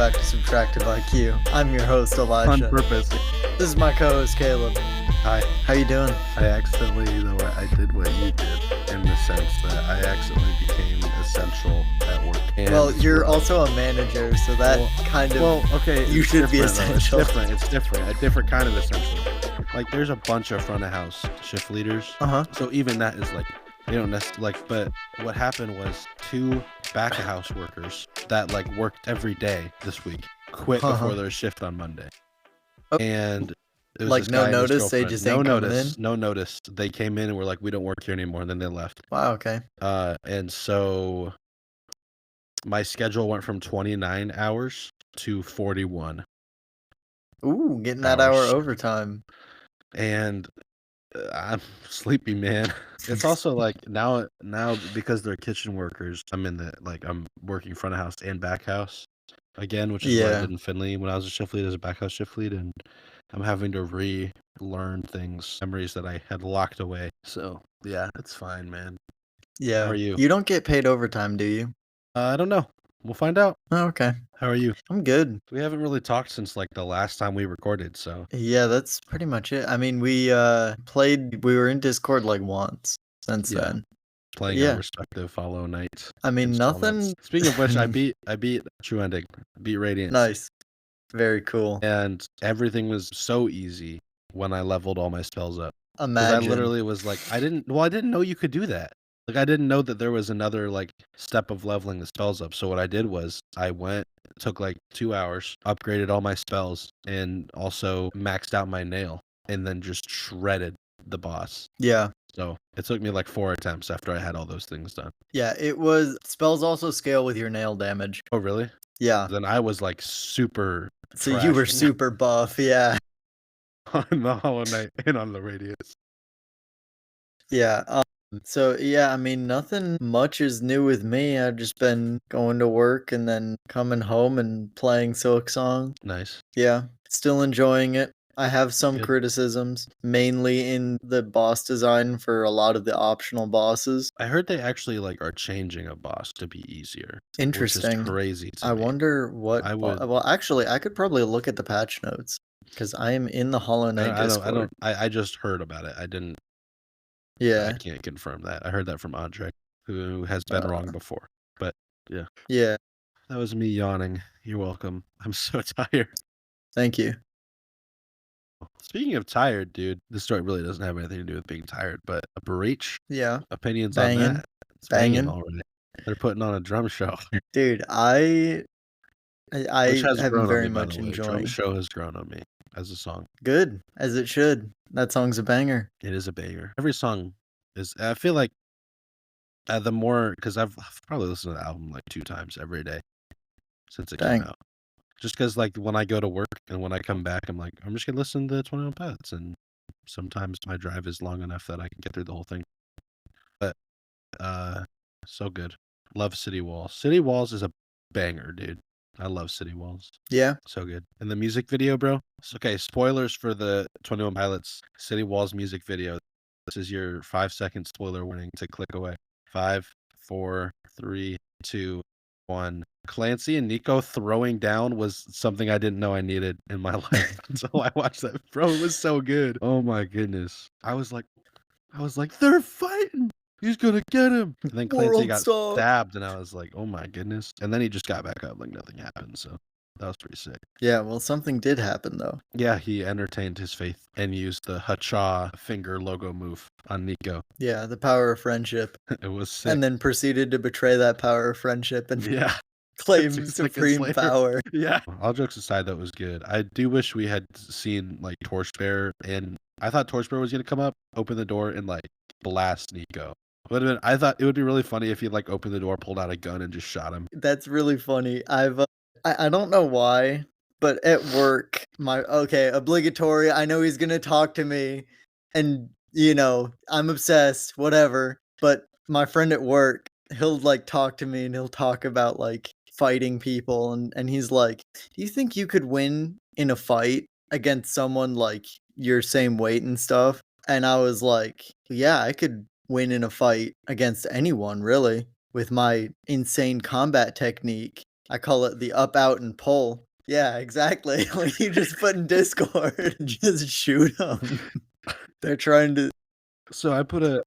back to Subtractive IQ. I'm your host, on Elisha. purpose. This is my co-host, Caleb. Hi. How you doing? I accidentally, I did what you did in the sense that I accidentally became essential at work. And Well, you're also a manager, so that okay, you it's should be different, though. essential. It's different. A different kind of essential. Like, there's a bunch of front of house shift leaders. So even that is like, they don't necessarily but what happened was 2 back of house workers that like worked every day this week quit before their shift on Monday. Oh. And it was Like, this no guy and his notice, they girlfriend. just No ain't coming notice. in? No notice. They came in and were like, we don't work here anymore, and then they left. Wow, okay. And so my schedule went from 29 hours to 41. Ooh, getting that hour overtime. And I'm sleepy, man. It's also like now because they're kitchen workers, I'm working front of house and back house again, which is what I did in Finley when I was a shift lead as a back house shift lead, and I'm having to relearn memories that I had locked away. So yeah, it's fine, man. Yeah. How are you? You don't get paid overtime, do you? I don't know. We'll find out. Oh, okay. How are you? I'm good. We haven't really talked since like the last time we recorded, so Yeah, that's pretty much it. I mean, we were in Discord like once since then. playing our respective Hollow Knight. I mean, nothing. Speaking of which, I beat True Ending, beat Radiance. Nice. Very cool. And everything was so easy when I leveled all my spells up. Because Imagine. I literally was like, I didn't know you could do that. Like, I didn't know that there was another like step of leveling the spells up. So what I did was I took like 2 hours, upgraded all my spells, and also maxed out my nail, and then just shredded the boss. Yeah. So it took me like 4 attempts after I had all those things done. Yeah, it was. Spells also scale with your nail damage. Oh, really? Yeah. Then I was like super. So you were super buff, yeah. On the Hollow Knight and on the Radiance. Yeah. So yeah, I mean, nothing much is new with me. I've just been going to work and then coming home and playing Silksong. Nice. Yeah, still enjoying it. I have some criticisms, mainly in the boss design for a lot of the optional bosses. I heard they actually like are changing a boss to be easier. Interesting. Which is crazy to I me. wonder what. Well, actually, I could probably look at the patch notes because I am in the Hollow Knight Discord. I just heard about it. I didn't. Yeah. I can't confirm that. I heard that from Andre, who has been wrong before. But yeah. Yeah. That was me yawning. You're welcome. I'm so tired. Thank you. Speaking of tired, dude, this story really doesn't have anything to do with being tired, but a breach. Yeah. Opinions Banging. on that. It's banging already. They're putting on a drum show. Dude, I have very much enjoyed. Drum show has grown on me as a song. Good, as it should. That song's a banger. It is a banger. Every song is. I feel like the more, because I've probably listened to the album like 2 times every day since it came out. Just because like when I go to work and when I come back, I'm like, I'm just gonna listen to 21 Pilots, and sometimes my drive is long enough that I can get through the whole thing. But so good. Love City Walls. City Walls is a banger, dude. I love City Walls. Yeah. So good. And the music video, bro. Okay, spoilers for the 21 Pilots City Walls music video. This is your 5-second spoiler warning to click away. 5, 4, 3, 2, 1. Clancy and Nico throwing down was something I didn't know I needed in my life until I watched that. Bro, it was so good. Oh my goodness. I was like, they're fighting. He's gonna get him. And then Clancy got stabbed, and I was like, oh my goodness. And then he just got back up like nothing happened. So that was pretty sick. Yeah, well, something did happen though. Yeah, he entertained his faith and used the Hacha finger logo move on Nico. Yeah, the power of friendship. It was sick. And then proceeded to betray that power of friendship and claim supreme power. Yeah. All jokes aside, that was good. I do wish we had seen like Torchbearer, and I thought Torchbearer was gonna come up, open the door, and like blast Nico. I thought it would be really funny if he like opened the door, pulled out a gun, and just shot him. That's really funny. I don't know why, but at work, obligatory. I know he's gonna talk to me, and I'm obsessed, whatever. But my friend at work, he'll like talk to me, and he'll talk about like fighting people, and he's like, "Do you think you could win in a fight against someone like your same weight and stuff?" And I was like, "Yeah, I could win in a fight against anyone, really, with my insane combat technique." I call it the up, out, and pull. Yeah, exactly. When you just put in Discord and just shoot them. They're trying to So I put a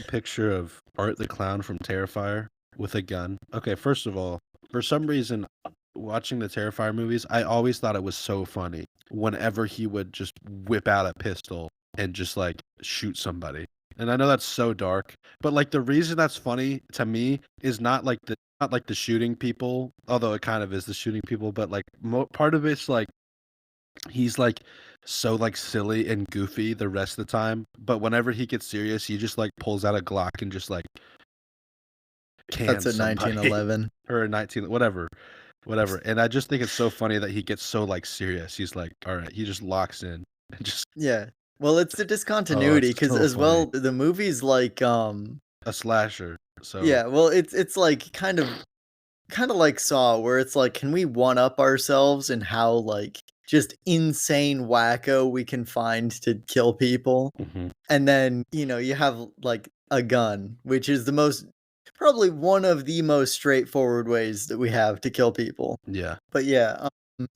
picture of Art the Clown from Terrifier with a gun. Okay, first of all, for some reason, watching the Terrifier movies, I always thought it was so funny whenever he would just whip out a pistol and just like shoot somebody. And I know that's so dark, but like the reason that's funny to me is not like the shooting people, although it kind of is the shooting people, but like part of it's like he's, like, so, like, silly and goofy the rest of the time, but whenever he gets serious, he just, like, pulls out a Glock and just, like, That's cans a somebody 1911. or a 19 whatever, and I just think it's so funny that he gets so, like, serious. He's like, "Alright," he just locks in and just Yeah. Well, it's the oh, discontinuity it's because so as funny. well, the movie's like, A slasher, so yeah, well, it's like kinda like Saw, where it's like, can we one up ourselves in how, like, just insane wacko we can find to kill people? mhm, And then, you have, like, a gun, which is the most probably one of the most straightforward ways that we have to kill people. yeah. But yeah,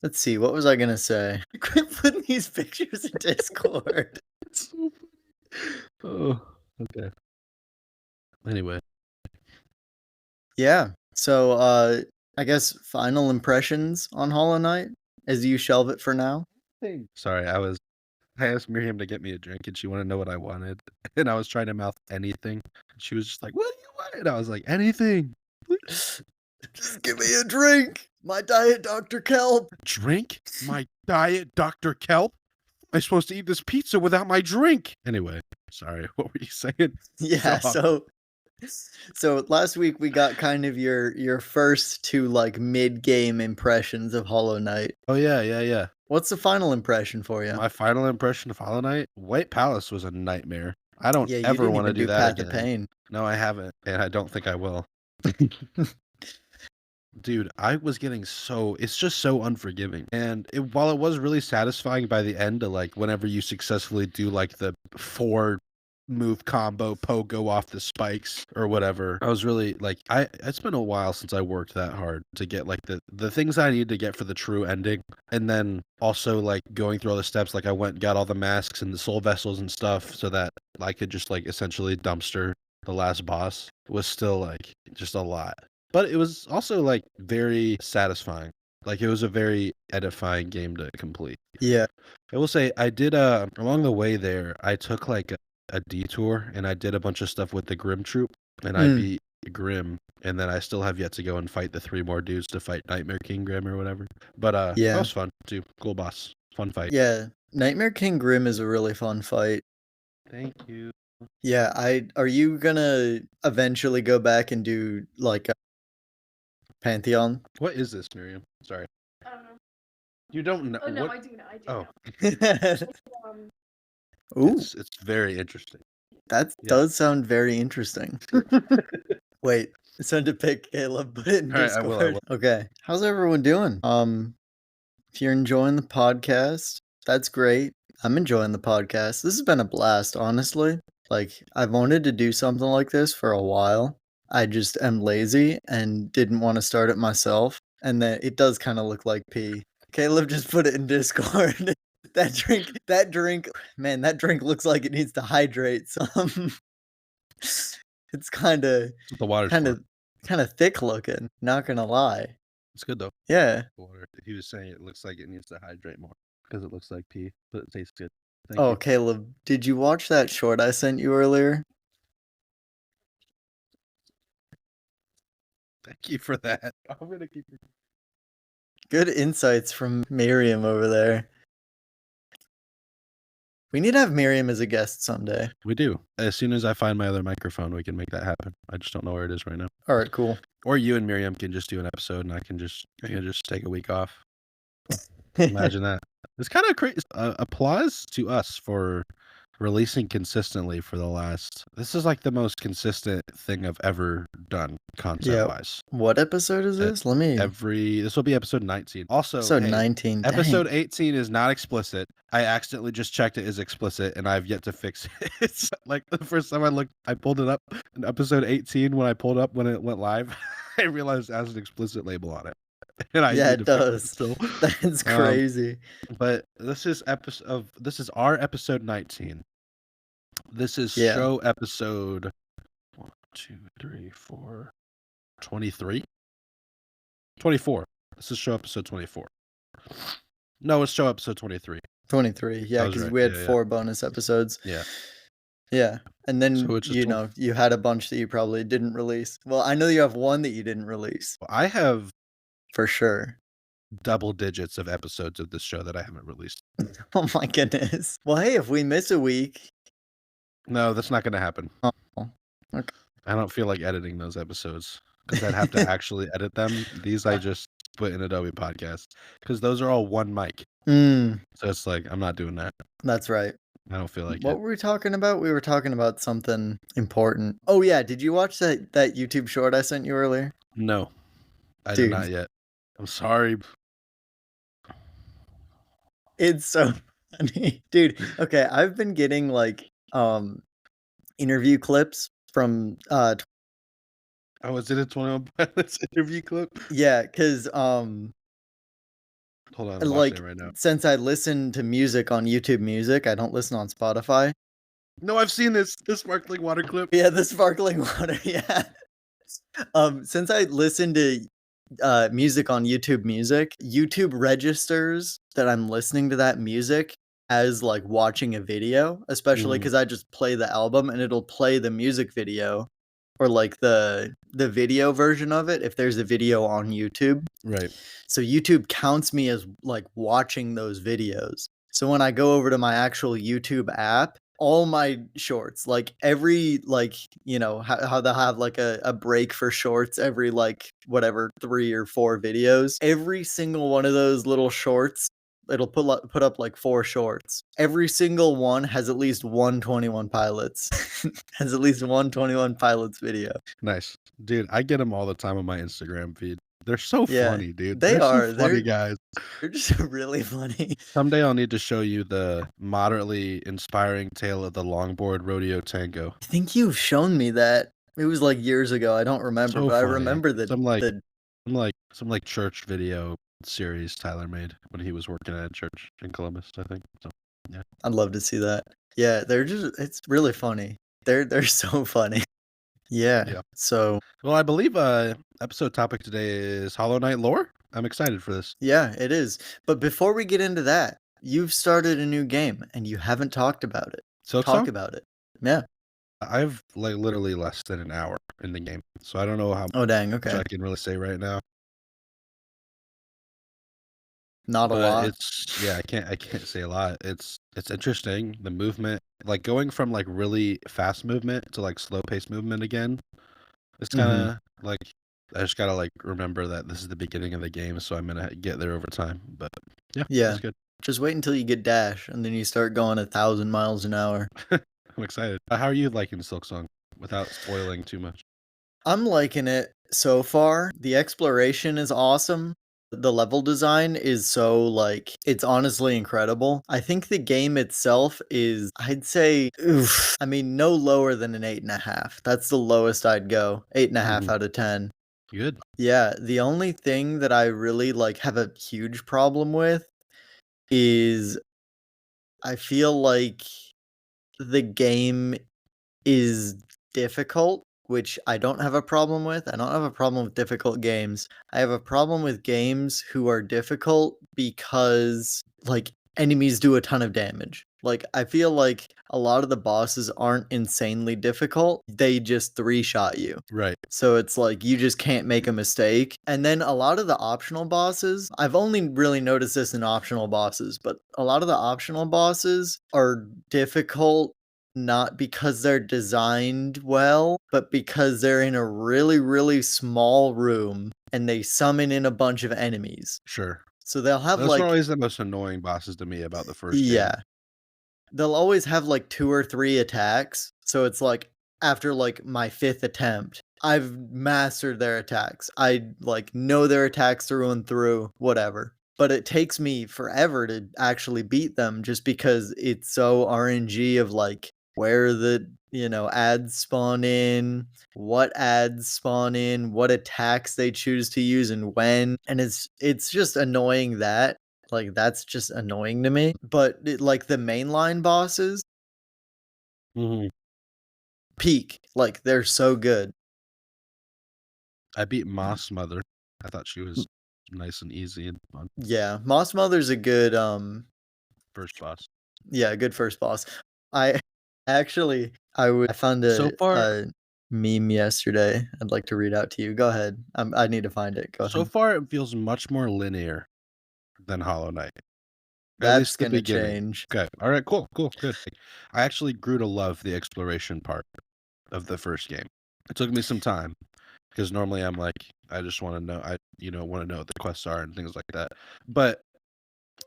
let's see, what was I gonna say? Quit putting these pictures in Discord. It's so oh, okay. Anyway. Yeah. So, I guess final impressions on Hollow Knight as you shelve it for now? Sorry, I asked Miriam to get me a drink, and she wanted to know what I wanted, and I was trying to mouth anything. She was just like, "What do you want?" And I was like, "Anything." Just give me a drink! My diet Dr. Kelp! Drink? My diet, Dr. Kelp? Am I supposed to eat this pizza without my drink? Anyway, sorry, what were you saying? So Yeah, awkward. so last week we got kind of your first 2, like, mid-game impressions of Hollow Knight. Oh, yeah, yeah, yeah. What's the final impression for you? My final impression of Hollow Knight? White Palace was a nightmare. I don't Yeah, you ever didn't wanna even do do that Path of again. Pain. No, I haven't, and I don't think I will. Dude, I was getting it's just so unforgiving. And while it was really satisfying by the end to like whenever you successfully do like the 4 move combo pogo off the spikes or whatever, I was really like it's been a while since I worked that hard to get like the things I need to get for the true ending. And then also like going through all the steps, like I went and got all the masks and the soul vessels and stuff so that I could just like essentially dumpster the last boss was still like just a lot. But it was also, like, very satisfying. Like, it was a very edifying game to complete. Yeah, I will say I did, along the way there, I took, like, a detour, and I did a bunch of stuff with the Grim Troop, and I mm, beat Grim, and then I still have yet to go and fight the 3 more dudes to fight Nightmare King Grim or whatever. But, that yeah, was fun too. Cool boss. Fun fight. yeah. Nightmare King Grim is a really fun fight. Thank you. Yeah, are you gonna eventually go back and do, like, a Pantheon? What is this, Miriam? Sorry. I don't know. You don't know Oh, no, what? I do know, I do Oh, know. Um, Ooh, it's very interesting. that Yeah. does sound very interesting. Wait, send a pic, Caleb, put it in Alright, I will, I Discord. will. Okay, how's everyone doing? If you're enjoying the podcast, that's great. I'm enjoying the podcast. This has been a blast, honestly. Like, I've wanted to do something like this for a while. I just am lazy and didn't want to start it myself. And then it does kind of look like pee. Caleb just put it in Discord. that drink, man, that drink looks like it needs to hydrate some. It's That's what the water's kind for. of, kind of thick looking. Not gonna lie. It's good though. Yeah. Water. He was saying it looks like it needs to hydrate more because it looks like pee, but it tastes good. Thank Oh, you. Caleb, did you watch that short I sent you earlier? Thank you for that. I'm gonna keep it. Good insights from Miriam over there. We need to have Miriam as a guest someday. We do. As soon as I find my other microphone, we can make that happen. I just don't know where it is right now. All right, cool. Or you and Miriam can just do an episode, and I can just take a week off. Imagine that. It's kind of crazy. Applause to us for releasing consistently for the last. This is like the most consistent thing I've ever done content Yeah. wise. What episode is this? Let me. This will be episode 19. Also, Episode hey, 19. Dang. episode 18 is not explicit. I accidentally just checked it as explicit, and I've yet to fix it. It's like the first time I pulled it up in episode 18 when I pulled up when it went live. I realized it has an explicit label on it. and I Yeah, need it to fix it does. still. That's Um, crazy. but this is our episode 19. This is Yeah. show episode 1, 2, 3, 4, 23? 24. This is show episode 24. No, it's show episode 23. 23. Yeah, I was because right. we had Yeah, yeah. 4 bonus episodes. Yeah. Yeah. And then, So it's just you had a bunch that you probably didn't release. Well, I know you have one that you didn't release I have for sure. double digits of episodes of this show that I haven't released. Oh my goodness. Well, hey, if we miss a week. No, that's not gonna happen. Oh, okay. I don't feel like editing those episodes because I'd have to actually edit them. These I just put in Adobe Podcast because those are all one mic. Mm, So it's like I'm not doing that. that's right. I don't feel like What it. were we talking about? We were talking about something important. Oh yeah, did you watch that YouTube short I sent you earlier? No, I did Dude. not yet. I'm sorry. It's so funny. Dude, okay, I've been getting like interview clips from Oh, is it a 21 Pilots interview clip? yeah, cuz Hold on, I'm watching like it right now. since I listen to music on YouTube Music, I don't listen on Spotify. No, I've seen this sparkling water clip. Yeah, the sparkling water, yeah. Since I listen to music on YouTube Music, YouTube registers that I'm listening to that music as like watching a video, especially Mhm. because I just play the album and it'll play the music video or like the video version of it if there's a video on YouTube. Right. So YouTube counts me as like watching those videos. So when I go over to my actual YouTube app, all my shorts, like every like, how they'll have like a break for shorts every like whatever 3 or 4 videos. Every single one of those little shorts, it'll put up like 4 shorts. Every single one has at least one 21 Pilots. Has at least one 21 Pilots video. Nice. Dude, I get them all the time on my Instagram feed. They're so Yeah, funny, dude. they They're are. so funny, guys. They're just really funny. Someday I'll need to show you the moderately inspiring tale of the longboard rodeo tango. I think you've shown me that. It was like years ago. I don't remember, So but I funny. remember that Some like church video series Tyler made when he was working at a church in Columbus, I think. So yeah. I'd love to see that. Yeah, it's really funny. They're so funny. Yeah. So Well, I believe episode topic today is Hollow Knight lore. I'm excited for this. yeah, it is. But before we get into that, you've started a new game and you haven't talked about it. Silksong? Talk about it. Yeah. I've like literally less than an hour in the game, so I don't know how Oh dang, much okay. I can really say right now. Not a But lot. I can't say a lot. It's interesting, the movement, like going from like really fast movement to like slow pace movement again. It's kind of like I just gotta like remember that this is the beginning of the game, so I'm gonna get there over time. But yeah, Yeah. it's good. Just wait until you get dash and then you start going 1,000 miles an hour. I'm excited. How are you liking Silksong without spoiling too much? I'm liking it so far. The exploration is awesome. The level design is so like it's honestly incredible. I think the game itself is I'd say I mean no lower than an 8.5. That's the lowest I'd go. 8.5 out of 10. Good. Yeah, the only thing that I really like have a huge problem with is I feel like the game is difficult, which I don't have a problem with. I don't have a problem with difficult games. I have a problem with games who are difficult because, like, enemies do a ton of damage. Like, I feel like a lot of the bosses aren't insanely difficult. They just 3-shot you. Right. So it's like you just can't make a mistake. And then a lot of the optional bosses, I've only really noticed this in optional bosses, but a lot of the optional bosses are difficult not because they're designed well, but because they're in a really, really small room and they summon in a bunch of enemies. Sure. So they'll have Those like are always the most annoying bosses to me about the first game. yeah. They'll always have like 2 or 3 attacks. So it's like after like my 5th attempt, I've mastered their attacks. I like know their attacks through and through, whatever. But it takes me forever to actually beat them just because it's so RNG of like where the, ads spawn in, what ads spawn in, what attacks they choose to use and when. And it's just annoying that. Like, that's just annoying to me. But like the mainline bosses, Mhm. peak. Like, they're so good. I beat Moss Mother. I thought she was nice and easy and fun. Yeah, Moss Mother's a good First boss. yeah, a good first boss. I actually I found So far, a meme yesterday. I'd like to read out to you. Go ahead. I need to find it. Go ahead. it feels much more linear than Hollow Knight. At That's least the gonna beginning. change. Okay. All right. Cool. Cool. Good. I actually grew to love the exploration part of the first game. It took me some time because normally I'm like, I just want to know, want to know what the quests are and things like that. But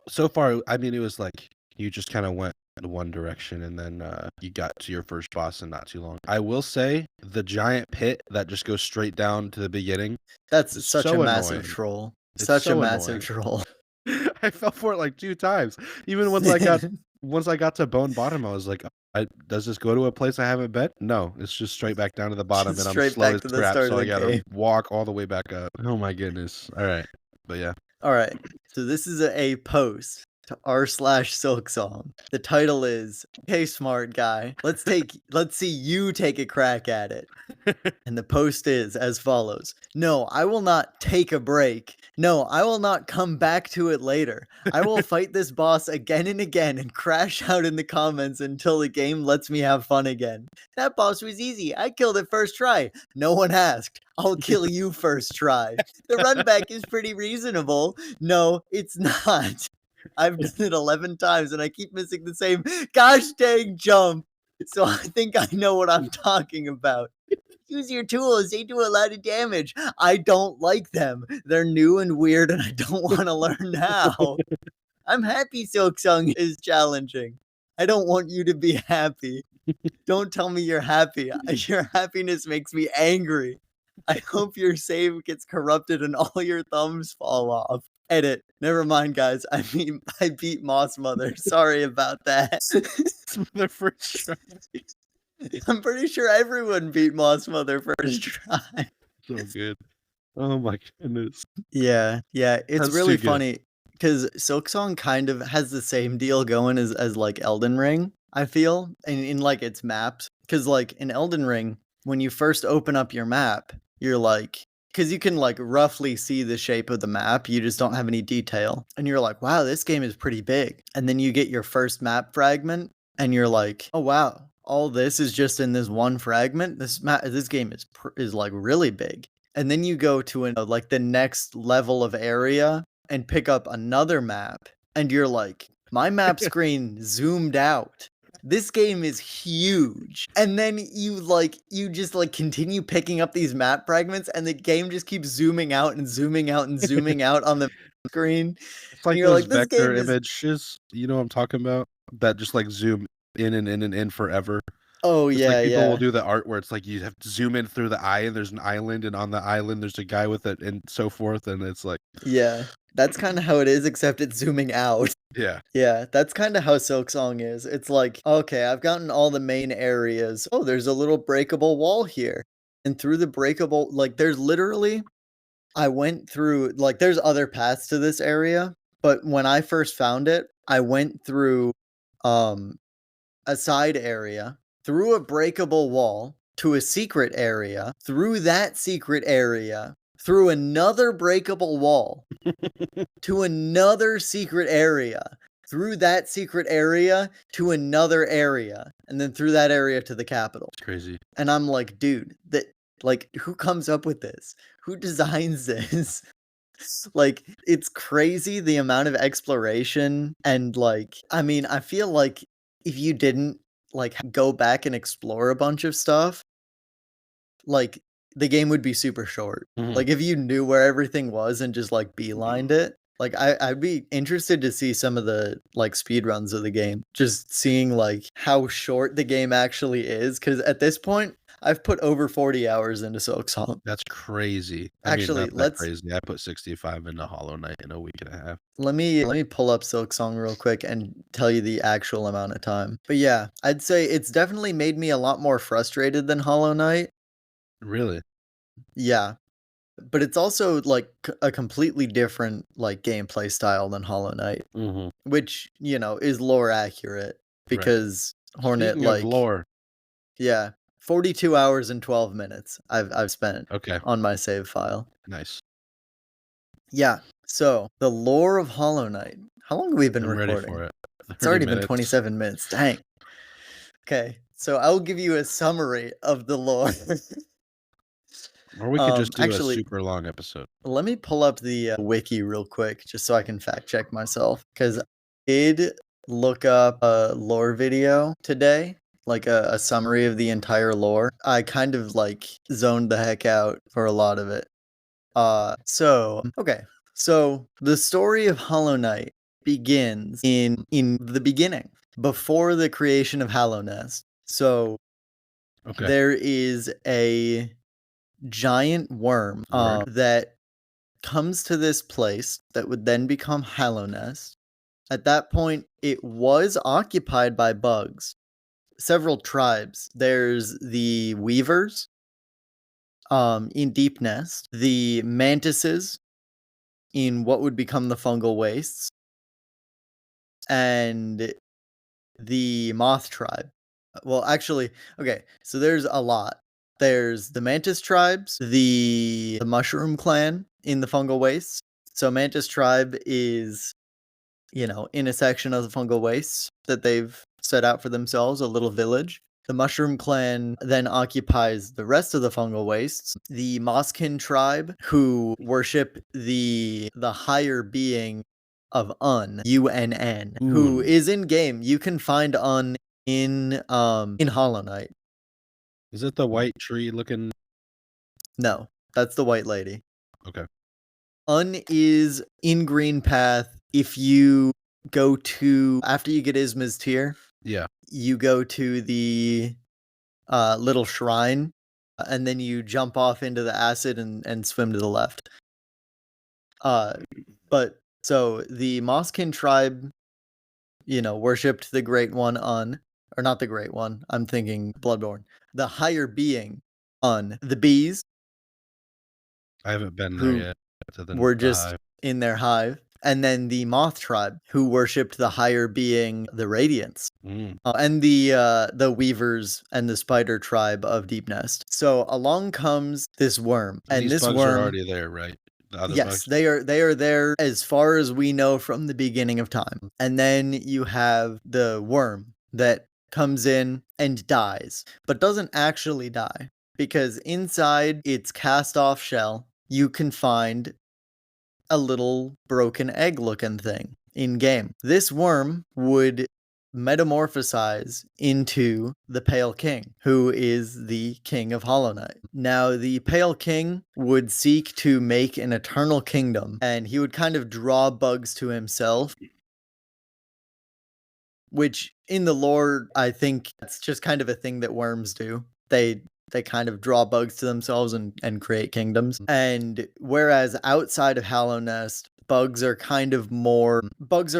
so far, I mean, it was like you just kind of went in one direction and then you got to your first boss in not too long. I will say the giant pit that just goes straight down to the beginning That's is such a so massive annoying. troll. It's Such a so massive annoying. troll. I fell for it like 2 times. Even once I got to Bone Bottom, I was like, does this go to a place I haven't been? No, it's just straight back down to the bottom, Just and I'm straight slow back as to the crap, start so of I the gotta game. walk all the way back up. Oh my goodness. All right. But yeah. All right. So this is a post to r/Silksong. The title is, "Hey smart guy, let's see you take a crack at it." And the post is as follows: "No, I will not take a break. No, I will not come back to it later. I will fight this boss again and again and crash out in the comments until the game lets me have fun again. That boss was easy. I killed it first try. No one asked. I'll kill you first try. The run back is pretty reasonable. No, it's not. I've done it 11 times and I keep missing the same gosh dang jump. So I think I know what I'm talking about. Use your tools. They do a lot of damage. I don't like them. They're new and weird and I don't want to learn how. I'm happy Silksong is challenging. I don't want you to be happy. Don't tell me you're happy. Your happiness makes me angry. I hope your save gets corrupted and all your thumbs fall off. Edit. Never mind, guys. I beat Moss Mother. Sorry about that." It's the first try. I'm pretty sure everyone beat Moss Mother first try. So good. Oh my goodness. Yeah, it's That's really too good. funny because Silksong kind of has the same deal going as like Elden Ring, I feel, in like its maps. Because like in Elden Ring, when you first open up your map, you're like, because you can like roughly see the shape of the map, you just don't have any detail, and you're like, wow, this game is pretty big. And then you get your first map fragment, and you're like, oh wow, all this is just in this one fragment. This game is like really big. And then you go to like the next level of area and pick up another map and you're like, my map screen zoomed out. This game is huge. And then you just like continue picking up these map fragments and the game just keeps zooming out and zooming out and zooming out on the screen. It's And like you're those like, this vector game is images, you know what I'm talking about? That just like zoom in and in and in forever. oh It's like yeah, people will yeah. do the art where it's like you have to zoom in through the eye and there's an island and on the island there's a guy with it and so forth and it's like Yeah. That's kind of how it is, except it's zooming out. yeah. Yeah, that's kinda how Silksong is. It's like, "Okay, I've gotten all the main areas. Oh, there's a little breakable wall here." And through the breakable like, there's literally I went through like, there's other paths to this area, but when I first found it, I went through, um, a side area, through a breakable wall, to a secret area, through that secret area, through another breakable wall, to another secret area, through that secret area to another area, and then through that area to the capital. It's crazy. And I'm like, dude, that like who comes up with this? Who designs this? Like it's crazy the amount of exploration and like I mean, I feel like if you didn't like go back and explore a bunch of stuff, like the game would be super short. Mhm. Like if you knew where everything was and just like beelined it, like I'd be interested to see some of the like speed runs of the game. Just seeing like how short the game actually is. Cause at this point, I've put over 40 hours into Silksong. That's crazy. I mean, Actually, not that let's crazy. I put 65 into Hollow Knight in a week and a half. let me pull up Silksong real quick and tell you the actual amount of time. But yeah, I'd say it's definitely made me a lot more frustrated than Hollow Knight. Really? Yeah, but it's also like a completely different like gameplay style than Hollow Knight, Mhm. which, is lore accurate Right. because Hornet Speaking of lore, yeah, 42 hours and 12 minutes I've spent okay, on my save file. nice. Yeah. So, the lore of Hollow Knight. How long have we been I'm ready recording? for it. It's 30 already been minutes. 27 minutes. Dang. Okay. So, I'll give you a summary of the lore. Or we could just do a Actually, super long episode. let me pull up the wiki real quick just so I can fact check myself cuz I did look up a lore video today, like a summary of the entire lore. I kind of like zoned the heck out for a lot of it. Okay. So the story of Hollow Knight begins in the beginning, before the creation of Hallownest. So Okay, there is a giant worm word. that comes to this place that would then become Hallownest. At that point, it was occupied by bugs. Several tribes. There's the Weavers, in Deep Nest, the Mantises in what would become the Fungal Wastes, and the Moth tribe. Well, actually, okay, so there's a lot. There's the Mantis tribes, the Mushroom clan in the Fungal Wastes. So Mantis tribe is, in a section of the Fungal Wastes that they've set out for themselves, a little village. The Mushroom clan then occupies the rest of the Fungal Wastes. The Moskin tribe, who worship the higher being of UNN, who is in game. You can find in Hollow Knight. Is it the white tree looking? No, that's the white lady. Okay. Is in Green Path. If you go to after you get Isma's tier, Yeah. you go to the little shrine, and then you jump off into the acid and swim to the left. But so the Moskin tribe, worshipped the Great One or not the Great One. I'm thinking Bloodborne. The higher being the bees, I haven't been there who yet to were the just hive. in their hive, and then the Moth tribe, who worshipped the higher being, the Radiance. Mm. And the Weavers and the Spider tribe of Deep Nest. So along comes this worm, And and these this bugs are worm, already there, right? The other yes, bugs? they are there as far as we know from the beginning of time. And then you have the worm that comes in and dies, but doesn't actually die because inside its cast off shell, you can find a little broken egg looking thing in game. This worm would metamorphosize into the Pale King, who is the king of Hollow Knight. Now, the Pale King would seek to make an eternal kingdom, and he would kind of draw bugs to himself, which in the lore, I think it's just kind of a thing that worms do. They kind of draw bugs to themselves and create kingdoms. And whereas outside of Hallownest, bugs are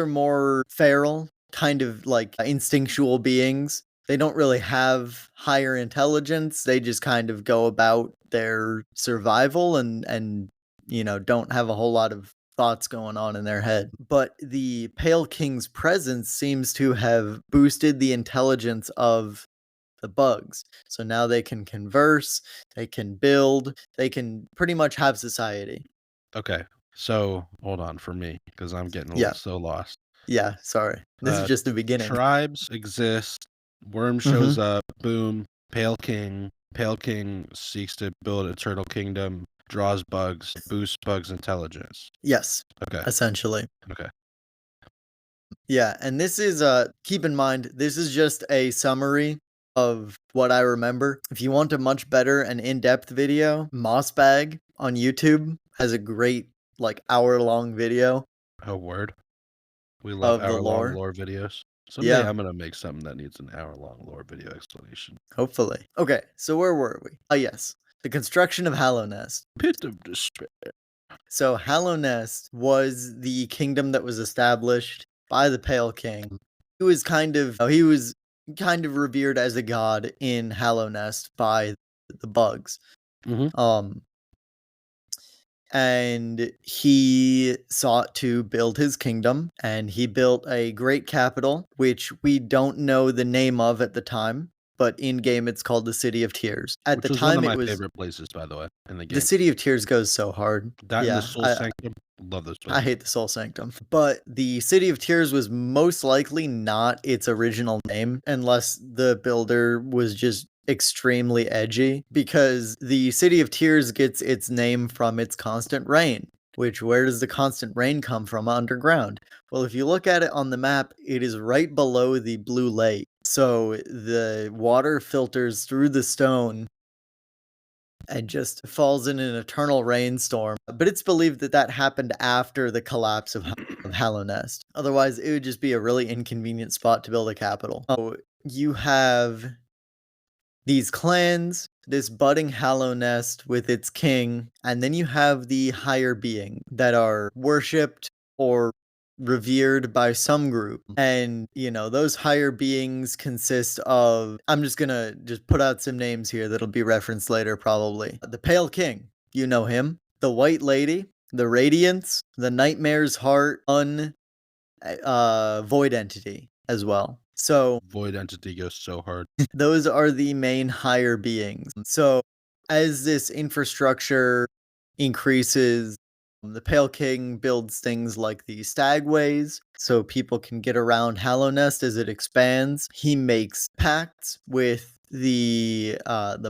more feral, kind of like instinctual beings. They don't really have higher intelligence. They just kind of go about their survival and don't have a whole lot of thoughts going on in their head. But the Pale King's presence seems to have boosted the intelligence of the bugs. So now they can converse, they can build, they can pretty much have society. Okay. So hold on for me because I'm getting Yeah. so lost. Yeah, sorry. This is just the beginning. Tribes exist. Worm shows up. Boom. Pale King. Pale King seeks to build an eternal kingdom. Draws bugs. Boosts bugs' intelligence. Yes, Okay. essentially. Okay. Yeah, and this is keep in mind this is just a summary of what I remember. If you want a much better and in-depth video, Mossbag on YouTube has a great like hour-long video Oh, word. We love of the hour-long lore. lore videos. Someday Yeah. I'm gonna make something that needs an hour-long lore video explanation. Hopefully. Okay, so where were we? Yes. The construction of Hallow Nest. Pit of despair. So Hallow Nest was the kingdom that was established by the Pale King. He was kind of revered as a god in Hallow Nest by the bugs. Mhm. And he sought to build his kingdom, and he built a great capital, which we don't know the name of at the time, but in game it's called the City of Tears. At Which the was one of time, it my was favorite places, by the way, in the the game. City of Tears goes so hard. That and the Yeah, Soul Sanctum. Love those I places. hate the Soul Sanctum. But the City of Tears was most likely not its original name, unless the builder was just extremely edgy, because the City of Tears gets its name from its constant rain. Which, where does the constant rain come from? Underground. Well, if you look at it on the map, it is right below the blue lake. So the water filters through the stone and just falls in an eternal rainstorm. But it's believed that that happened after the collapse of Hallow Nest. Otherwise, it would just be a really inconvenient spot to build a capital. So you have these clans, this budding Hallow Nest with its king, and then you have the higher being that are worshipped or revered by some group. And, those higher beings consist of, I'm just gonna put out some names here that'll be referenced later probably. The Pale King, you know him. The White Lady, the Radiance, the Nightmare's Heart, Void Entity as well. So Void Entity goes so hard. those are the main higher beings. So as this infrastructure increases, the Pale King builds things like the stagways so people can get around Hallow Nest as it expands. He makes pacts with the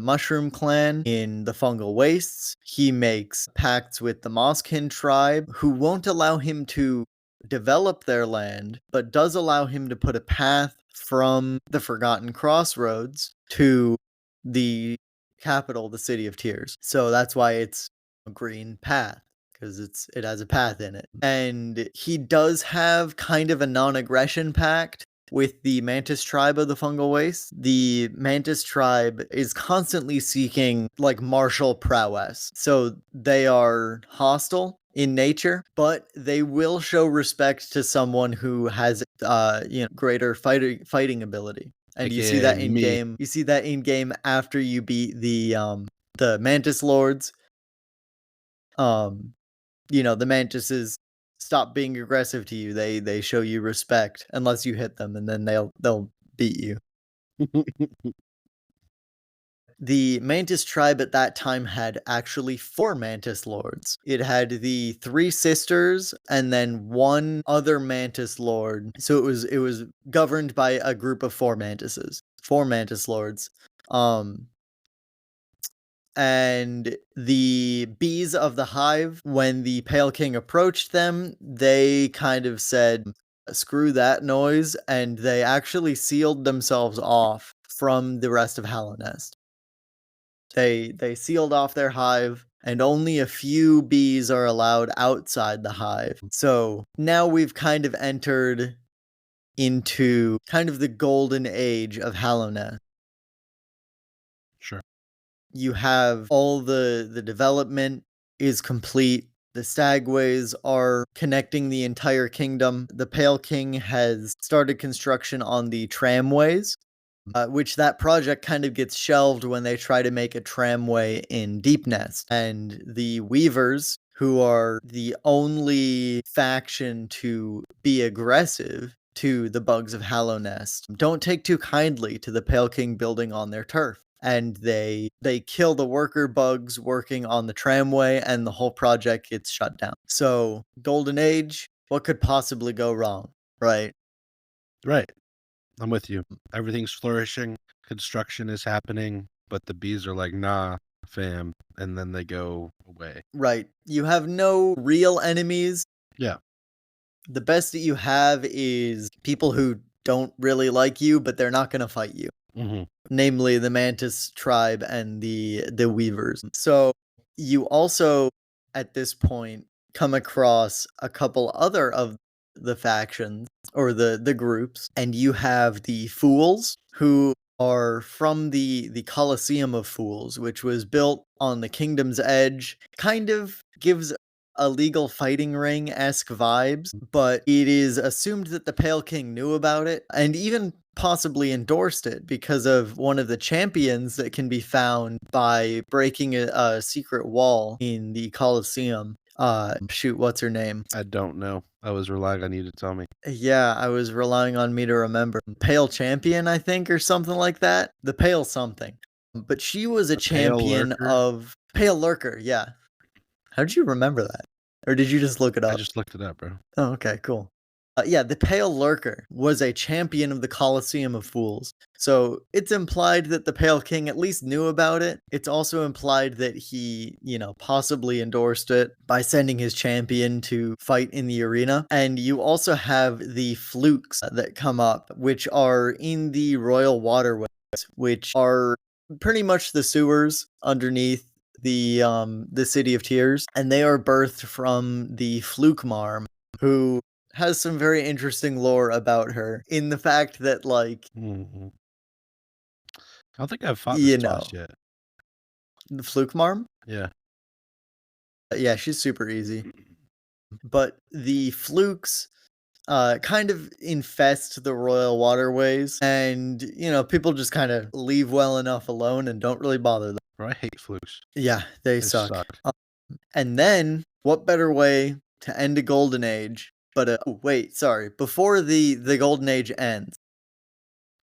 Mushroom Clan in the Fungal Wastes. He makes pacts with the Mosskin tribe, who won't allow him to develop their land, but does allow him to put a path from the Forgotten Crossroads to the capital, the City of Tears. So that's why it's a green path, because it has a path in it. And he does have kind of a non-aggression pact with the Mantis tribe of the Fungal Waste. The Mantis tribe is constantly seeking like martial prowess. So they are hostile in nature, but they will show respect to someone who has greater fighting ability. And you see AKA that in me. game. You see that in game after you beat the Mantis Lords. The Mantises stop being aggressive to you. They show you respect unless you hit them, and then they'll beat you. The Mantis tribe at that time had actually 4 Mantis Lords. It had the 3 sisters and then 1 other Mantis Lord. So it was governed by a group of 4 Mantises. 4 Mantis Lords. And the bees of the hive, when the Pale King approached them, they kind of said, screw that noise, and they actually sealed themselves off from the rest of Hallow Nest. They sealed off their hive, and only a few bees are allowed outside the hive. So now we've kind of entered into kind of the golden age of Hallow Nest. Sure. You have all the development is complete. The stagways are connecting the entire kingdom. The Pale King has started construction on the tramways, which that project kind of gets shelved when they try to make a tramway in Deep Nest. And the Weavers, who are the only faction to be aggressive to the bugs of Hallow Nest, don't take too kindly to the Pale King building on their turf. And they kill the worker bugs working on the tramway, and the whole project gets shut down. So, Golden Age, what could possibly go wrong, right? Right. I'm with you. Everything's flourishing. Construction is happening, but the bees are like, nah, fam. And then they go away. Right. You have no real enemies. Yeah. The best that you have is people who don't really like you, but they're not going to fight you. Mm-hmm. Namely the Mantis tribe and the Weavers. So you also, at this point, come across a couple other of the factions or the groups, and you have the Fools, who are from the Colosseum of Fools, which was built on the Kingdom's Edge. Kind of gives a legal fighting ring-esque vibes, but it is assumed that the Pale King knew about it and even possibly endorsed it because of one of the champions that can be found by breaking a secret wall in the Colosseum. Shoot, what's her name? I don't know. I was relying on you to tell me. Yeah, I was relying on me to remember. Pale Champion, I think, or something like that. The Pale something. But she was a The Pale champion Lurker? of Pale Lurker, yeah. How did you remember that? Or did you just look it I up? just looked it up, bro. Oh, okay, cool. Yeah, the Pale Lurker was a champion of the Colosseum of Fools. So it's implied that the Pale King at least knew about it. It's also implied that he, possibly endorsed it by sending his champion to fight in the arena. And you also have the Flukes that come up, which are in the Royal Waterways, which are pretty much the sewers underneath the City of Tears, and they are birthed from the Fluke Marm, who has some very interesting lore about her in the fact that, like, Mhm. I don't think I've fought this you know, boss yet. the Fluke Marm? Yeah. Yeah, she's super easy. But the Flukes kind of infest the royal waterways, and, people just kind of leave well enough alone and don't really bother them. Bro, I hate flukes. Yeah, they They suck. suck. And then, what better way to end a golden age but oh, wait, sorry. Before the golden age ends,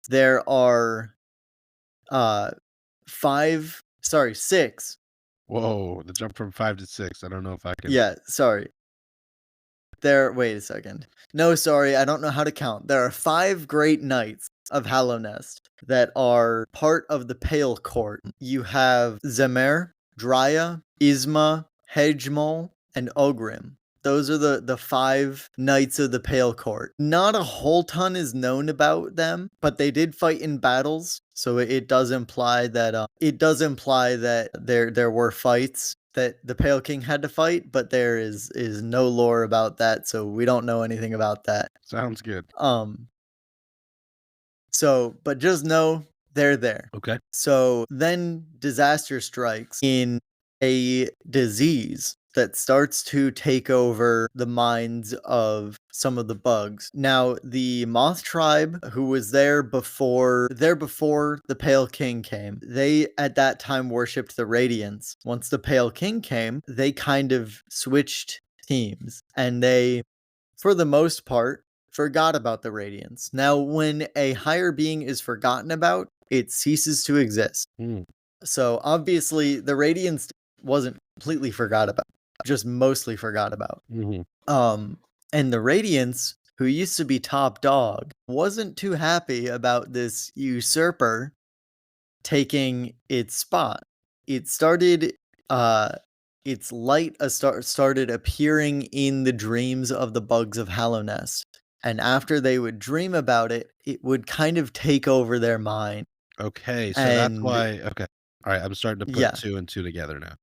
there are uh 6. Whoa, the jump from 5 to 6. I don't know if I can. Yeah, sorry. Wait a second. No, sorry, I don't know how to count. There are 5 great knights of Hallownest that are part of the Pale Court. You have Zemer, Drya, Isma, Hedgemol, and Ogrim. Those are the 5 knights of the Pale Court. Not a whole ton is known about them, but they did fight in battles, so it does imply that there were fights that the Pale King had to fight, but there is no lore about that, so we don't know anything about that. Sounds good. But just know they're there. Okay. So then disaster strikes in a disease that starts to take over the minds of some of the bugs. Now, the Moth tribe, who was there before the Pale King came, they at that time worshipped the Radiance. Once the Pale King came, they kind of switched teams, and they, for the most part, forgot about the Radiance. Now, when a higher being is forgotten about, it ceases to exist. Mm. So obviously, the Radiance wasn't completely forgot about, just mostly forgot about. Mm-hmm. And the Radiance, who used to be top dog, wasn't too happy about this usurper taking its spot. It started, its light started appearing in the dreams of the bugs of Hallownest. And after they would dream about it, it would kind of take over their mind. Okay, so that's And why. Okay. All right, I'm starting to put yeah, 2 and 2 together now.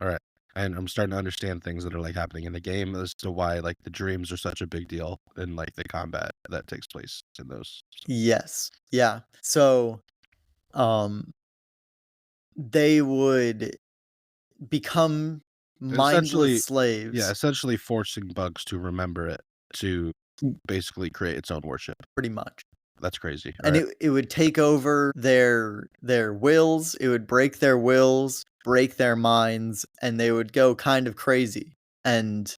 All right. And I'm starting to understand things that are like happening in the game as to why like the dreams are such a big deal in like the combat that takes place in those. yes, yeah. So, they would become mindless Essentially, slaves. yeah, essentially forcing bugs to remember it to basically create its own worship. Pretty much. That's crazy. And Right. it would take over their wills, it would break their wills, break their minds, and they would go kind of crazy and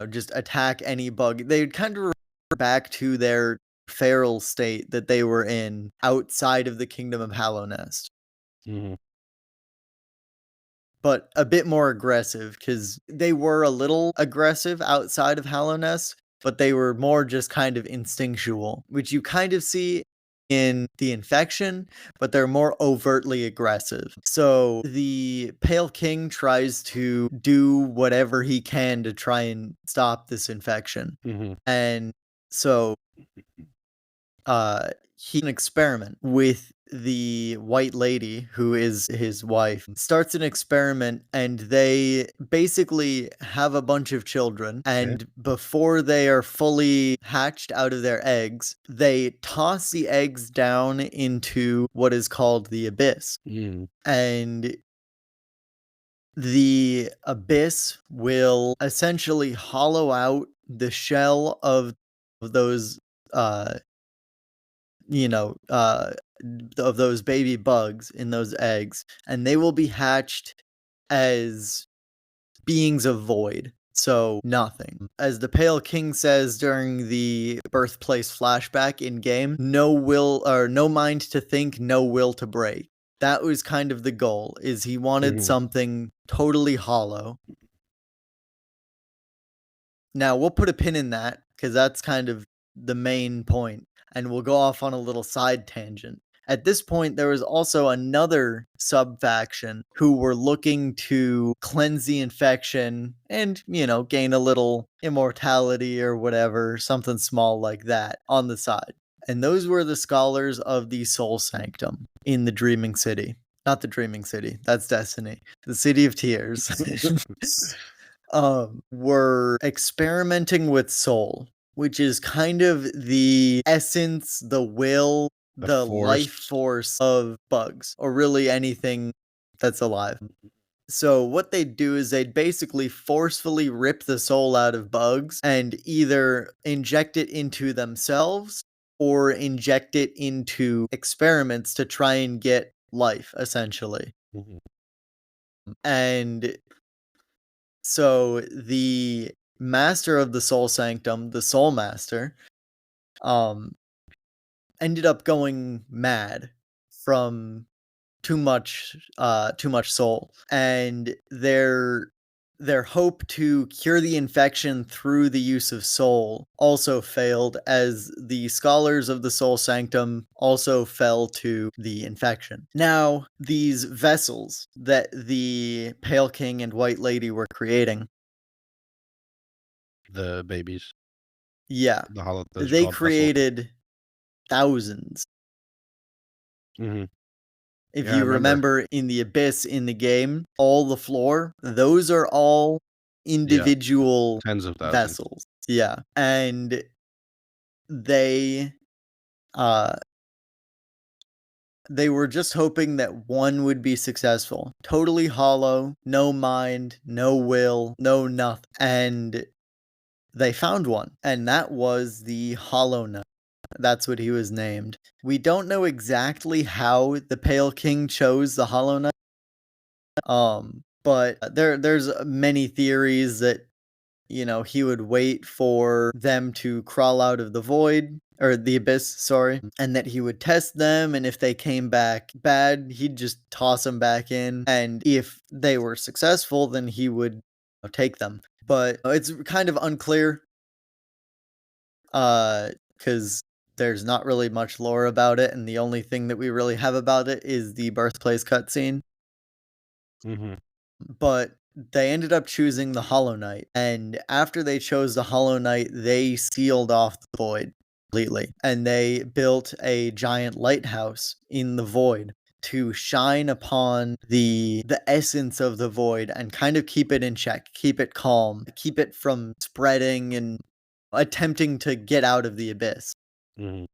just attack any bug. They would kind of revert back to their feral state that they were in outside of the Kingdom of Hallownest. Mm-hmm. But a bit more aggressive, because they were a little aggressive outside of Hallownest, but they were more just kind of instinctual, which you kind of see in the infection, but they're more overtly aggressive. So the Pale King tries to do whatever he can to try and stop this infection. Mm-hmm. And so he an experiment with the white lady, who is his wife, starts an experiment, and they basically have a bunch of children, and before they are fully hatched out of their eggs, they toss the eggs down into what is called the abyss. Mm. And the abyss will essentially hollow out the shell of those, uh, you know, of those baby bugs in those eggs, and they will be hatched as beings of void. So nothing. As the Pale King says during the birthplace flashback in game, no will or no mind to think, no will to break. That was kind of the goal, is he wanted Mhm. something totally hollow. Now, we'll put a pin in that, because that's kind of the main point, and we'll go off on a little side tangent. At this point, there was also another sub-faction who were looking to cleanse the infection and, gain a little immortality or whatever, something small like that on the side. And those were the scholars of the Soul Sanctum in the Dreaming City. Not the Dreaming City, that's Destiny. The City of Tears. Were experimenting with soul, which is kind of the essence, the will, The the life force. force of bugs, or really anything that's alive. So what they'd do is they'd basically forcefully rip the soul out of bugs and either inject it into themselves or inject it into experiments to try and get life, essentially. Mhm. And so the master of the Soul Sanctum, the Soul Master, um, ended up going mad from too much soul, and their hope to cure the infection through the use of soul also failed, as the scholars of the Soul Sanctum also fell to the infection. Now, these vessels that the Pale King and White Lady were creating, The babies. yeah, Those are they called vessels. created thousands. Mhm. If Yeah, I you remember. remember in the abyss in the game, all the floor, those are all Yeah, individual tens of thousands. vessels. Yeah. And they uh they were just hoping that one would be successful. Totally hollow, no mind, no will, no nothing. And they found one, and that was the Hollow Knight. That's what he was named. We don't know exactly how the Pale King chose the Hollow Knight. But there's many theories that, he would wait for them to crawl out of the void, or the abyss, sorry, and that he would test them, and if they came back bad, he'd just toss them back in, and if they were successful, then he would take them. But it's kind of unclear, because there's not really much lore about it, and the only thing that we really have about it is the birthplace cutscene. Mhm. But they ended up choosing the Hollow Knight, and after they chose the Hollow Knight, they sealed off the void completely, and they built a giant lighthouse in the void to shine upon the essence of the void and kind of keep it in check, keep it calm, keep it from spreading and attempting to get out of the abyss. Mhm.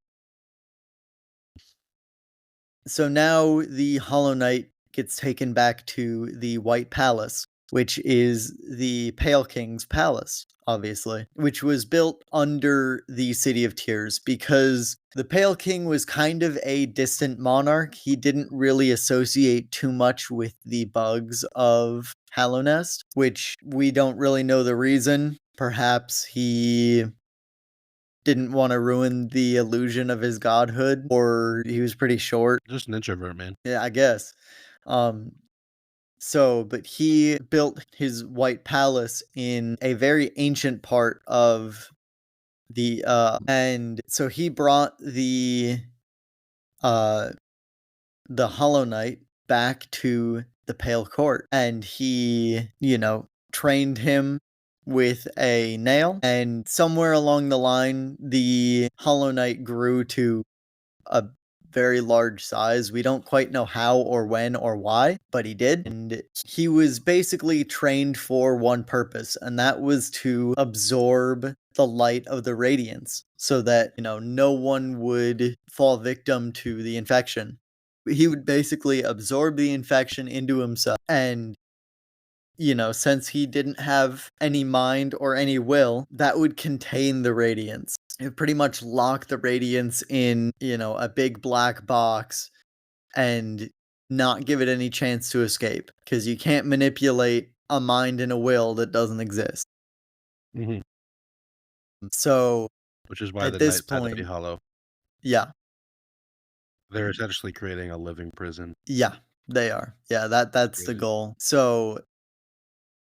So now the Hollow Knight gets taken back to the White Palace, which is the Pale King's palace, obviously, which was built under the City of Tears, because the Pale King was kind of a distant monarch. He didn't really associate too much with the bugs of Hallownest, which we don't really know the reason. Perhaps he didn't want to ruin the illusion of his godhood, or he was pretty short. Just an introvert, man. Yeah, I guess. Um, but he built his White Palace in a very ancient part of and so he brought uh, the Hollow Knight back to the Pale Court, and he, trained him with a nail, and somewhere along the line, the Hollow Knight grew to a very large size. We don't quite know how or when or why, but he did. And he was basically trained for one purpose, and that was to absorb the light of the radiance so that, no one would fall victim to the infection. He would basically absorb the infection into himself and since he didn't have any mind or any will, that would contain the radiance. It would pretty much lock the radiance in, a big black box and not give it any chance to escape. Because you can't manipulate a mind and a will that doesn't exist. Mhm. So Which is why at the this nights had to be point, hollow. yeah, They're essentially creating a living prison. yeah, they are. Yeah, that's the Brilliant. goal. So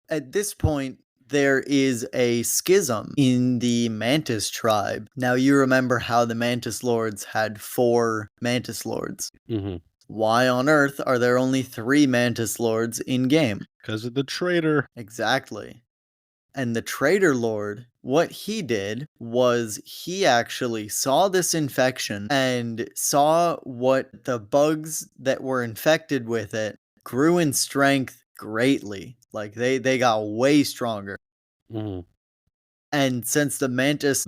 at this point, there is a schism in the Mantis tribe. Now, you remember how the Mantis Lords had 4 Mantis Lords. Mhm. Why on earth are there only 3 Mantis Lords in-game? 'Cause of the traitor. Exactly. And the Traitor Lord, what he did was he actually saw this infection and saw what the bugs that were infected with it grew in strength greatly. Like they got way stronger. Mhm. And since the mantis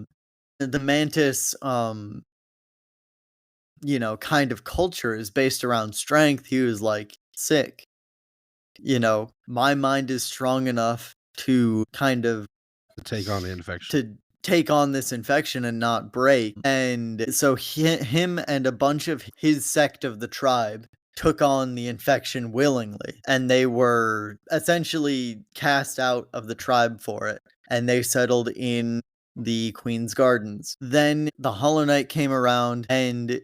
kind of culture is based around strength, he was like, sick. My mind is strong enough to kind of To take on the infection. to take on this infection and not break. And so him and a bunch of his sect of the tribe took on the infection willingly, and they were essentially cast out of the tribe for it, and they settled in the Queen's Gardens. Then the Hollow Knight came around, and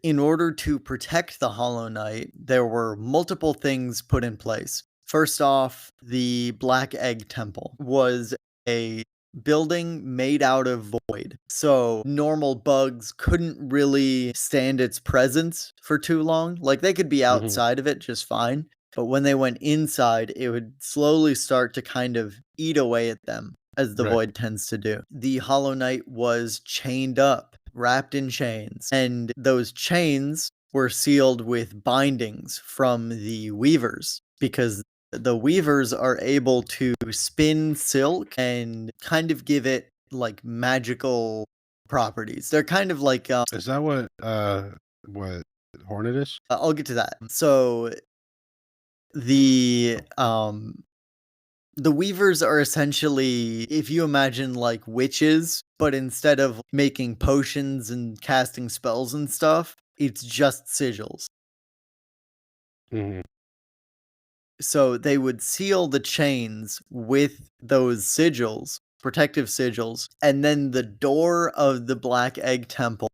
in order to protect the Hollow Knight, there were multiple things put in place. First off, the Black Egg Temple was a building made out of void. So normal bugs couldn't really stand its presence for too long. Like they could be Mhm. outside of it just fine. But when they went inside, it would slowly start to kind of eat away at them, as the Right. void tends to do. The Hollow Knight was chained up, wrapped in chains, and those chains were sealed with bindings from the weavers, because the weavers are able to spin silk and kind of give it like magical properties. They're kind of like Is that what Hornet is? I'll get to that. So the the weavers are essentially, if you imagine like witches, but instead of making potions and casting spells and stuff, it's just sigils. Mhm. So they would seal the chains with those sigils, protective sigils, and then the door of the Black Egg Temple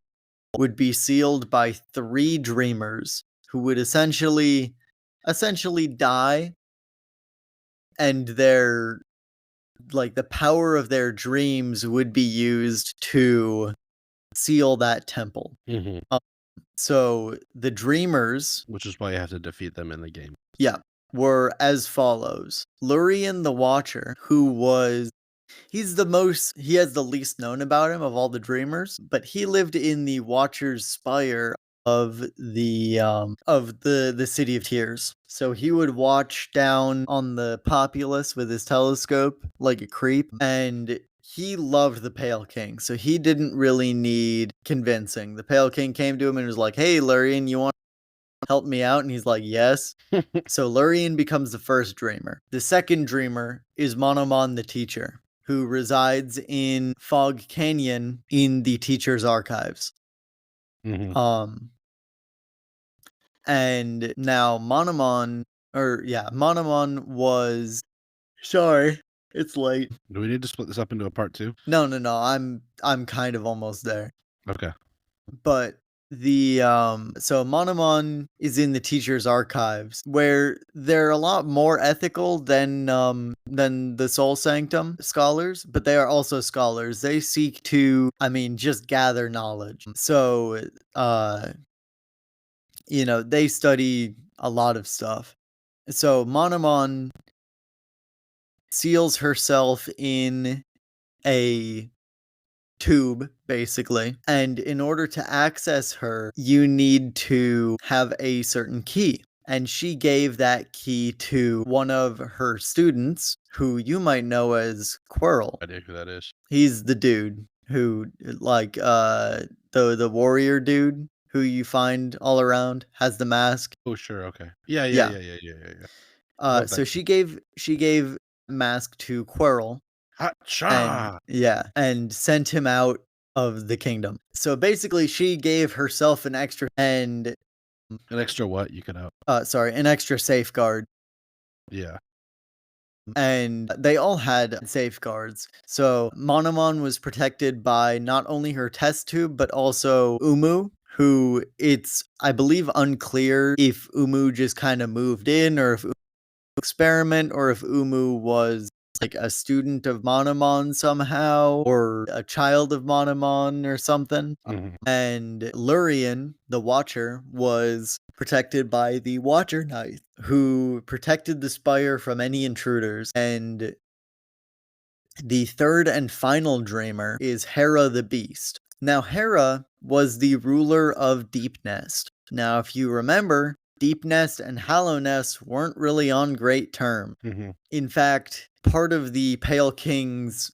would be sealed by 3 dreamers who would essentially die, and the power of their dreams would be used to seal that temple. Mhm. So the dreamers, Which is why you have to defeat them in the game. yeah, were as follows. Lurien the Watcher, he has the least known about him of all the dreamers, but he lived in the Watcher's Spire of the City of Tears. So he would watch down on the populace with his telescope like a creep, and he loved the Pale King, so he didn't really need convincing. The Pale King came to him and was like, "Hey, Lurien, you want to help me out?" And he's like, "Yes." So Lurien becomes the first dreamer. The second dreamer is Monomon the teacher, who resides in Fog Canyon in the teacher's archives. Mhm. And now Monomon was, sorry, it's late. Do we need to split this up into a part 2? No, I'm kind of almost there. Okay. But so Monomon is in the teacher's archives, where they're a lot more ethical than the Soul Sanctum scholars, but they are also scholars. They seek to, just gather knowledge. So they study a lot of stuff. So Monomon seals herself in a tube, basically. And in order to access her, you need to have a certain key. And she gave that key to one of her students, who you might know as Quirrell. idea who that is. He's the dude who, like, the warrior dude who you find all around, has the mask. Oh, sure, okay. Yeah, yeah, Yeah. yeah, yeah, yeah, yeah, yeah. Love So that. she gave mask to Quirrell, and Ha-cha! and sent him out of the kingdom. So basically, she gave herself an extra and An extra what? You cut out. an extra safeguard, Yeah. and they all had safeguards. So Monomon was protected by not only her test tube, but also Umu, who it's, I believe, unclear if Umu just kind of moved in or if experiment or if Umu was like a student of Monomon somehow or a child of Monomon or something. Mhm. And Lurian, the Watcher, was protected by the Watcher Knight, who protected the Spire from any intruders. And the third and final dreamer is Hera the Beast. Now, Hera was the ruler of Deep Nest. Now, if you remember, Deep Nest and Hallow Nest weren't really on great terms. Mhm. In fact, part of the Pale King's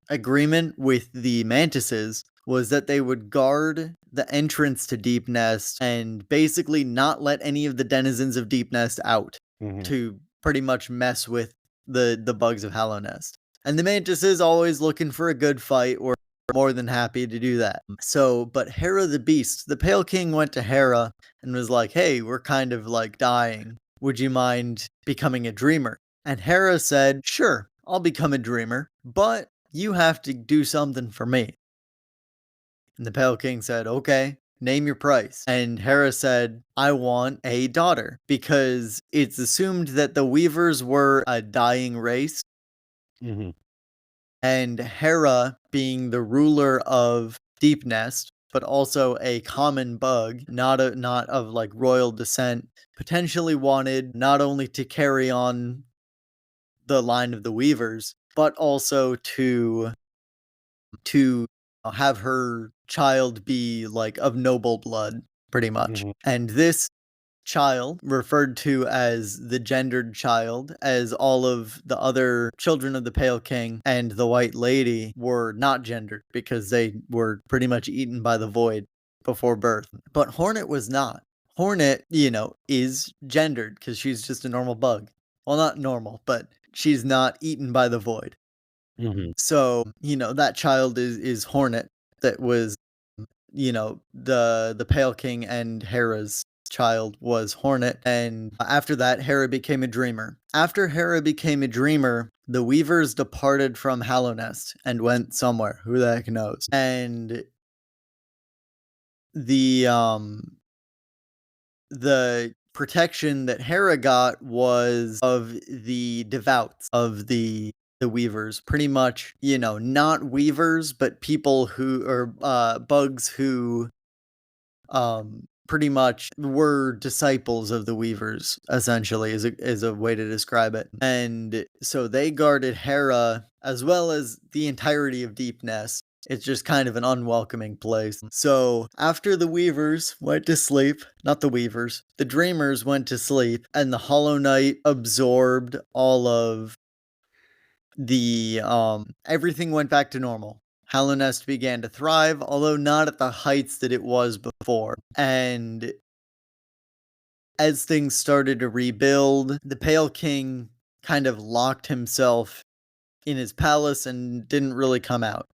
agreement with the Mantises was that they would guard the entrance to Deep Nest and basically not let any of the denizens of Deep Nest out Mhm. to pretty much mess with the bugs of Hallow Nest. And the Mantises always looking for a good fight, were more than happy to do that. So, but Hera the Beast, the Pale King went to Hera and was like, "Hey, we're kind of like dying. Would you mind becoming a dreamer?" And Hera said, "Sure, I'll become a dreamer, but you have to do something for me." And the Pale King said, "Okay, name your price." And Hera said, "I want a daughter," because it's assumed that the Weavers were a dying race. Mhm. And Hera, being the ruler of Deep Nest, but also a common bug, not of like royal descent, potentially wanted not only to carry on the line of the Weavers, but also to have her child be like of noble blood, pretty much. Mhm. And this child, referred to as the gendered child, as all of the other children of the Pale King and the White Lady were not gendered because they were pretty much eaten by the void before birth. But Hornet was not. Hornet, is gendered because she's just a normal bug. Well, not normal, but she's not eaten by the void. Mhm. So, that child is Hornet, that was, the Pale King and Hera's child was Hornet, and after that, Hera became a dreamer. After Hera became a dreamer, the Weavers departed from Hallownest and went somewhere. Who the heck knows? And the protection that Hera got was of the devouts of the Weavers, pretty much, not Weavers, but people who are bugs who pretty much were disciples of the Weavers, essentially, is a way to describe it. And so they guarded Hera as well as the entirety of Deep Nest. It's just kind of an unwelcoming place. So after the Weavers went to sleep, not the Weavers, the Dreamers went to sleep, and the Hollow Knight absorbed all of the everything went back to normal. Hallownest began to thrive, although not at the heights that it was before. And as things started to rebuild, the Pale King kind of locked himself in his palace and didn't really come out.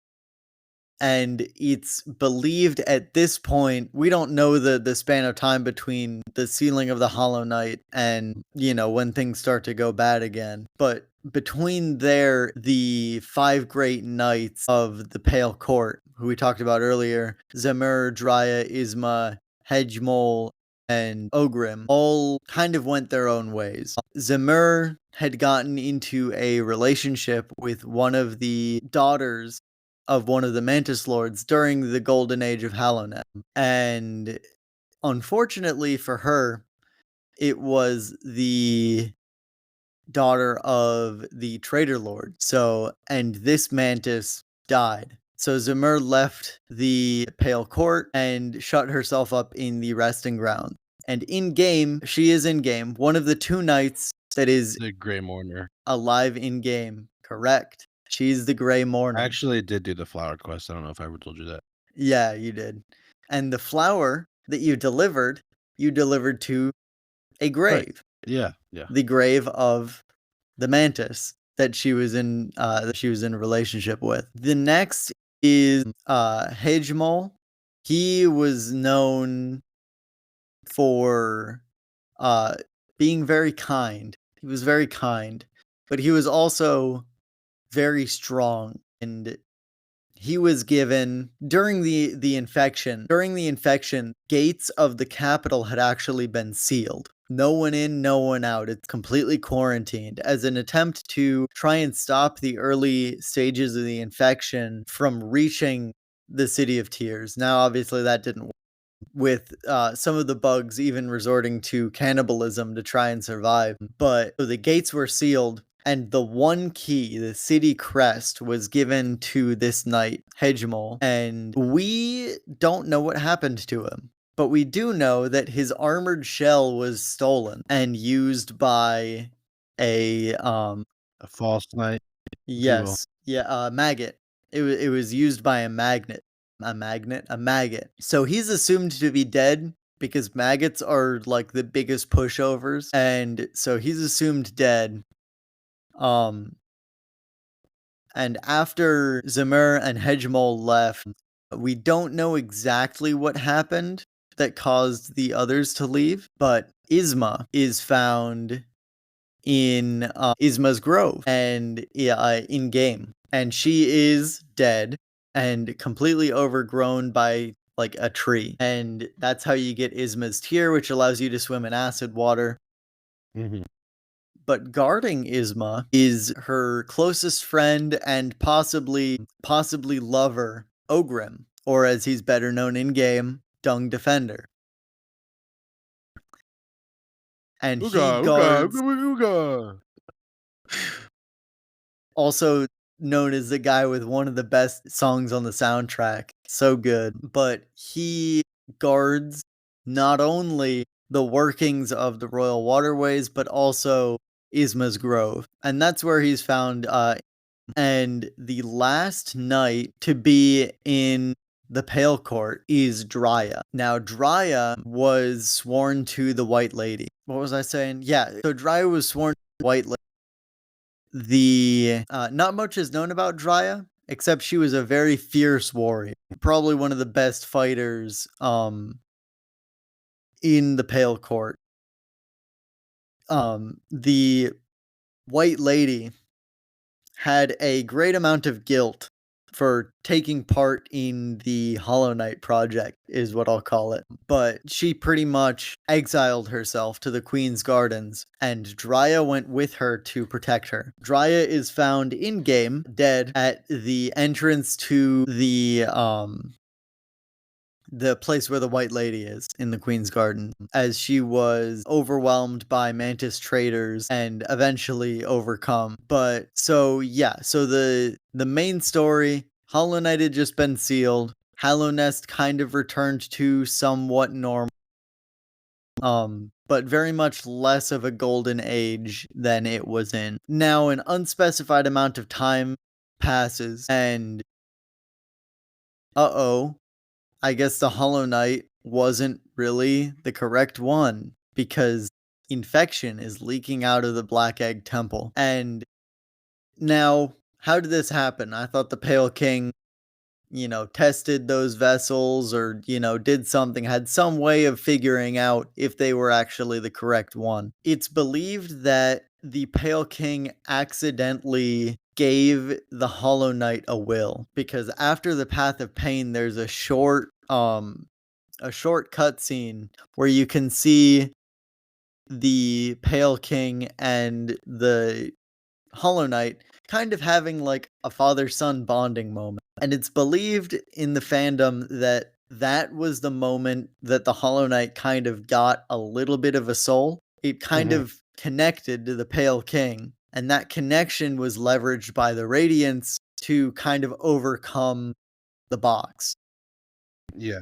And it's believed at this point, we don't know the span of time between the sealing of the Hollow Knight and, when things start to go bad again. But between there, the five great knights of the Pale Court, who we talked about earlier, Zemur, Drya, Isma, Hedgemole, and Ogrim, all kind of went their own ways. Zemur had gotten into a relationship with one of the daughters of one of the Mantis Lords during the golden age of Hallownest. And unfortunately for her, it was the daughter of the Traitor Lord. And this mantis died. So Zemur left the Pale Court and shut herself up in the resting ground. And she is in game, one of the 2 knights that is The Grey Mourner. alive in game. Correct. She's the Grey Mourner. I actually did do the flower quest. I don't know if I ever told you that. Yeah, you did. And the flower that you delivered to a grave. Yeah. The grave of the mantis that she was in a relationship with. The next is Hejmol. He was known for being very kind. He was very kind, but he was also very strong, and he was given during the infection. During the infection, gates of the capital had actually been sealed. No one in, no one out. It's completely quarantined as an attempt to try and stop the early stages of the infection from reaching the City of Tears. Now, obviously, that didn't work, with some of the bugs even resorting to cannibalism to try and survive. But so the gates were sealed, and the one key, the city crest, was given to this knight, Hejmol, and we don't know what happened to him. But we do know that his armored shell was stolen and used by a A false knight. yes, yeah, maggot. It was used by a magnet. A maggot. So he's assumed to be dead because maggots are like the biggest pushovers, and so he's assumed dead. And after Zemur and Hejmol left, we don't know exactly what happened that caused the others to leave, but Isma is found in Isma's grove and in game, and she is dead and completely overgrown by like a tree, and that's how you get Isma's tear, which allows you to swim in acid water. Mm-hmm. But guarding Isma is her closest friend and possibly lover, Ogrim, or as he's better known in game, Dung Defender. And he guards, Ooga. also known as the guy with one of the best songs on the soundtrack. So good. But he guards not only the workings of the royal waterways, but also Isma's grove. And that's where he's found. And the last knight to be in the Pale Court is Drya. Now, Drya was sworn to the White Lady. What was I saying? Yeah, so Drya was sworn to the White Lady. Not much is known about Drya, except she was a very fierce warrior. Probably one of the best fighters in the Pale Court. The White Lady had a great amount of guilt for taking part in the Hollow Knight project, is what I'll call it. But she pretty much exiled herself to the Queen's Gardens, and Drya went with her to protect her. Drya is found in-game, dead, at the entrance to the place where the White Lady is in the Queen's Garden, as she was overwhelmed by mantis traders and eventually overcome. But so the main story, Hollow Knight had just been sealed. Hallownest kind of returned to somewhat normal, but very much less of a golden age than it was in. Now an unspecified amount of time passes, and I guess the Hollow Knight wasn't really the correct one, because infection is leaking out of the Black Egg Temple. And now, how did this happen? I thought the Pale King, tested those vessels, or, did something, had some way of figuring out if they were actually the correct one. It's believed that the Pale King accidentally gave the Hollow Knight a will, because after the Path of Pain, there's a short cutscene where you can see the Pale King and the Hollow Knight kind of having like a father-son bonding moment. And it's believed in the fandom that that was the moment that the Hollow Knight kind of got a little bit of a soul. It kind of connected to the Pale King, and that connection was leveraged by the Radiants to kind of overcome the box. Yeah.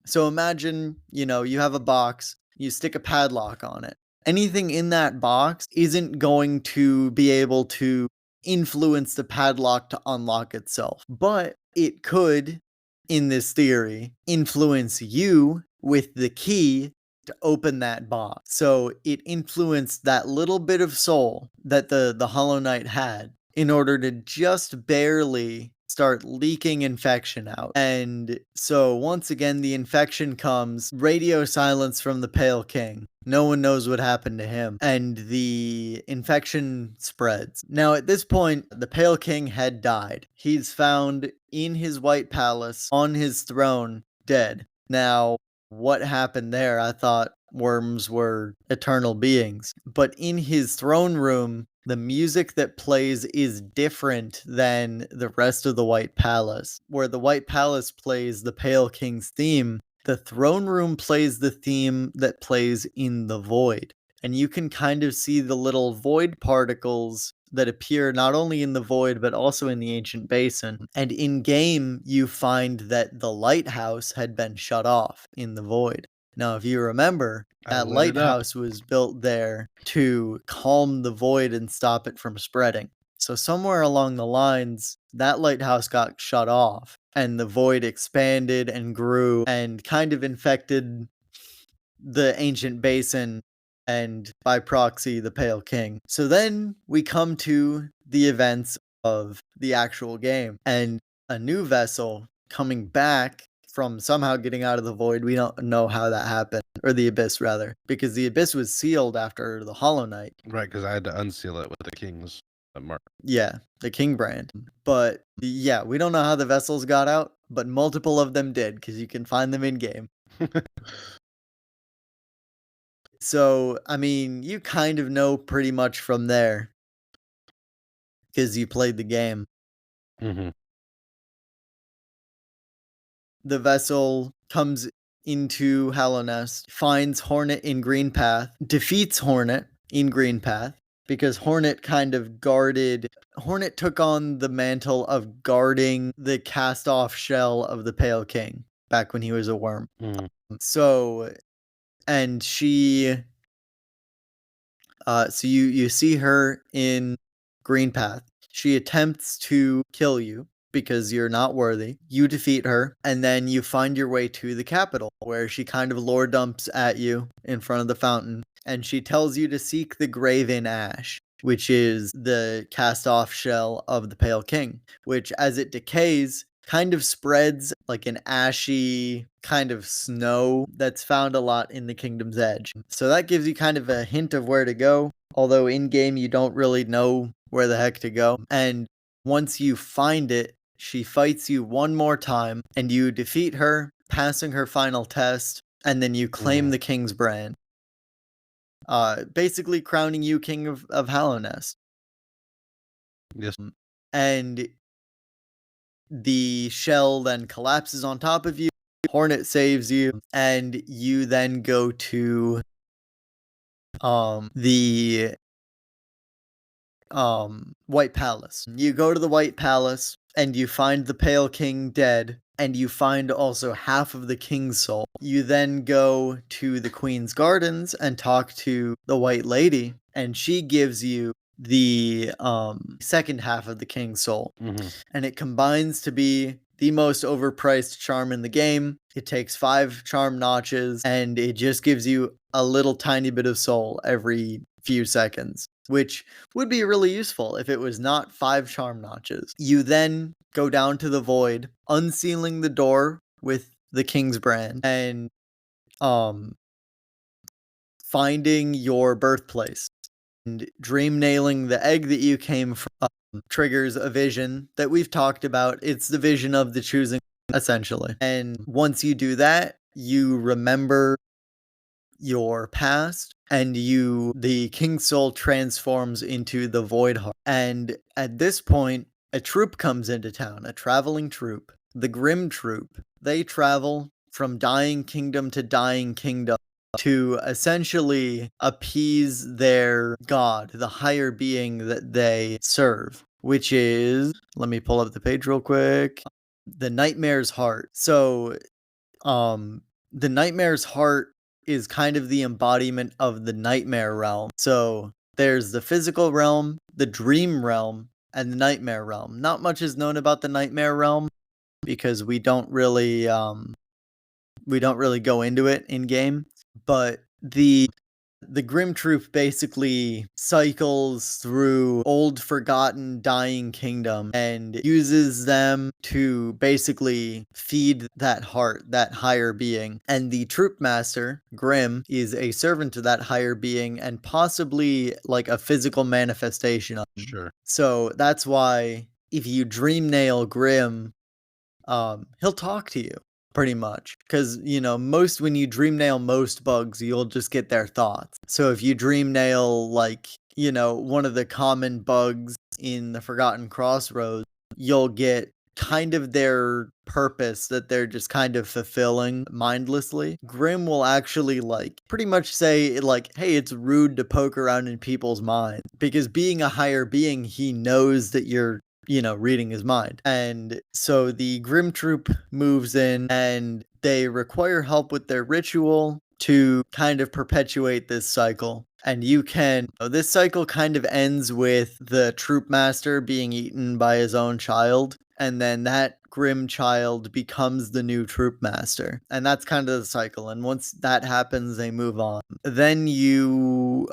So imagine, you have a box, you stick a padlock on it. Anything in that box isn't going to be able to influence the padlock to unlock itself, but it could, in this theory, influence you with the key to open that box. So it influenced that little bit of soul that the Hollow Knight had in order to just barely start leaking infection out. And so once again, the infection comes, radio silence from the Pale King. No one knows what happened to him, and the infection spreads. Now, at this point, the Pale King had died. He's found in his White Palace on his throne, dead. Now, what happened there? I thought worms were eternal beings. But in his throne room, the music that plays is different than the rest of the White Palace. Where the White Palace plays the Pale King's theme, the throne room plays the theme that plays in the void. And you can kind of see the little void particles that appear not only in the void but also in the ancient basin. And in game, you find that the lighthouse had been shut off in the void. Now, if you remember, that lit it up. lighthouse was built there to calm the void and stop it from spreading. So somewhere along the lines, that lighthouse got shut off and the void expanded and grew and kind of infected the ancient basin and by proxy the Pale King. So then we come to the events of the actual game and a new vessel coming back from somehow getting out of the void. We don't know how that happened, or the abyss rather, because the abyss was sealed after the Hollow Knight. Right, because I had to unseal it with the king's mark. Yeah, the King brand. But yeah, we don't know how the vessels got out, but multiple of them did because you can find them in game. So, I mean, you kind of know pretty much from there because you played the game. Mm-hmm. The vessel comes into Hallownest, finds Hornet in Green Path, defeats Hornet in Green Path because Hornet took on the mantle of guarding the cast-off shell of the Pale King back when he was a worm. Mm-hmm. So, and she... so you see her in Green Path. She attempts to kill you because you're not worthy. You defeat her, and then you find your way to the capital, where she kind of lore dumps at you in front of the fountain, and she tells you to seek the Graven Ash, which is the cast-off shell of the Pale King, which as it decays, kind of spreads like an ashy kind of snow that's found a lot in the Kingdom's Edge. So that gives you kind of a hint of where to go, although in-game you don't really know where the heck to go. And once you find it, she fights you one more time, and you defeat her, passing her final test, and then you claim the King's brand. Basically crowning you King of Hallownest. Yes. And the shell then collapses on top of you, Hornet saves you, and you then go to the White Palace. You go to the White Palace and you find the Pale King dead, and you find also half of the King's soul. You then go to the Queen's Gardens and talk to the White Lady, and she gives you the second half of the King's soul. Mm-hmm. And it combines to be the most overpriced charm in the game. It takes 5 charm notches, and it just gives you a little tiny bit of soul every few seconds, which would be really useful if it was not 5 charm notches. You then go down to the void, unsealing the door with the King's brand, and finding your birthplace. And dream nailing the egg that you came from triggers a vision that we've talked about. It's the vision of the choosing, essentially. And once you do that, you remember your past, and the King's Soul transforms into the Void Heart. And at this point, a troop comes into town, a traveling troop, the Grim Troop. They travel from dying kingdom to dying kingdom to essentially appease their god, the higher being that they serve, which is, let me pull up the page real quick, the Nightmare's Heart. So, the Nightmare's Heart is kind of the embodiment of the nightmare realm. So, there's the physical realm, the dream realm, and the nightmare realm. Not much is known about the nightmare realm because we don't really go into it in game, but the Grim Troop basically cycles through old, forgotten, dying kingdom and uses them to basically feed that heart, that higher being. And the Troop Master, Grim, is a servant to that higher being and possibly like a physical manifestation of him. Sure. So that's why if you dream nail Grim, he'll talk to you pretty much. Because, most when you dream nail most bugs, you'll just get their thoughts. So if you dream nail, like, one of the common bugs in the Forgotten Crossroads, you'll get kind of their purpose that they're just kind of fulfilling mindlessly. Grim will actually like pretty much say like, hey, it's rude to poke around in people's minds, because being a higher being, he knows that you're reading his mind. And so the Grim Troop moves in and they require help with their ritual to kind of perpetuate this cycle. And this cycle kind of ends with the Troop Master being eaten by his own child. And then that Grim child becomes the new Troop Master. And that's kind of the cycle. And once that happens, they move on. Then you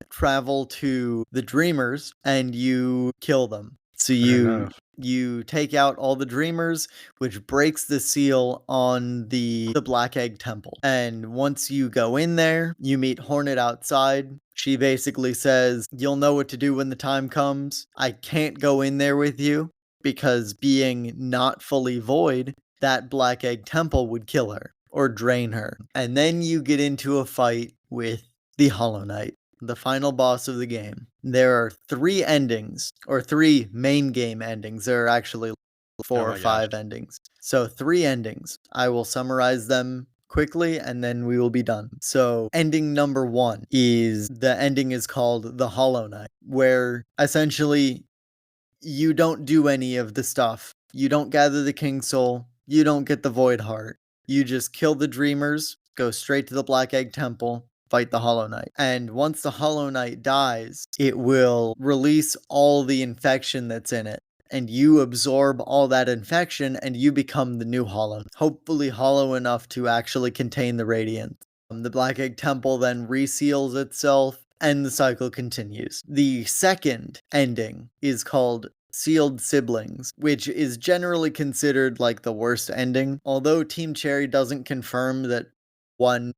travel to the Dreamers and you kill them. So you take out all the Dreamers, which breaks the seal on the Black Egg Temple. And once you go in there, you meet Hornet outside. She basically says, you'll know what to do when the time comes. I can't go in there with you because being not fully void, that Black Egg Temple would kill her or drain her. And then you get into a fight with the Hollow Knight, the final boss of the game. There are 3 endings, or 3 main game endings. There are actually 4 or 5 endings. So 3 endings. I will summarize them quickly and then we will be done. So ending number 1 is, the ending is called the Hollow Knight, where essentially you don't do any of the stuff. You don't gather the King Soul. You don't get the Void Heart. You just kill the Dreamers, go straight to the Black Egg Temple, fight the Hollow Knight. And once the Hollow Knight dies, it will release all the infection that's in it. And you absorb all that infection and you become the new Hollow. Hopefully hollow enough to actually contain the Radiance. The Black Egg Temple then reseals itself and the cycle continues. The second ending is called Sealed Siblings, which is generally considered like the worst ending. Although Team Cherry doesn't confirm that one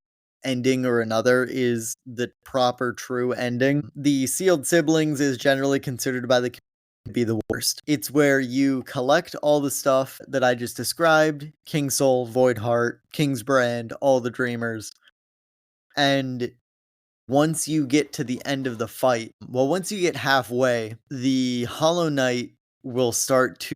ending or another is the proper true ending, the Sealed Siblings is generally considered by the community to be the worst. It's where you collect all the stuff that I just described: King Soul, Void Heart, King's Brand, all the Dreamers. And once you get to the end of the fight, once you get halfway, the Hollow Knight will start to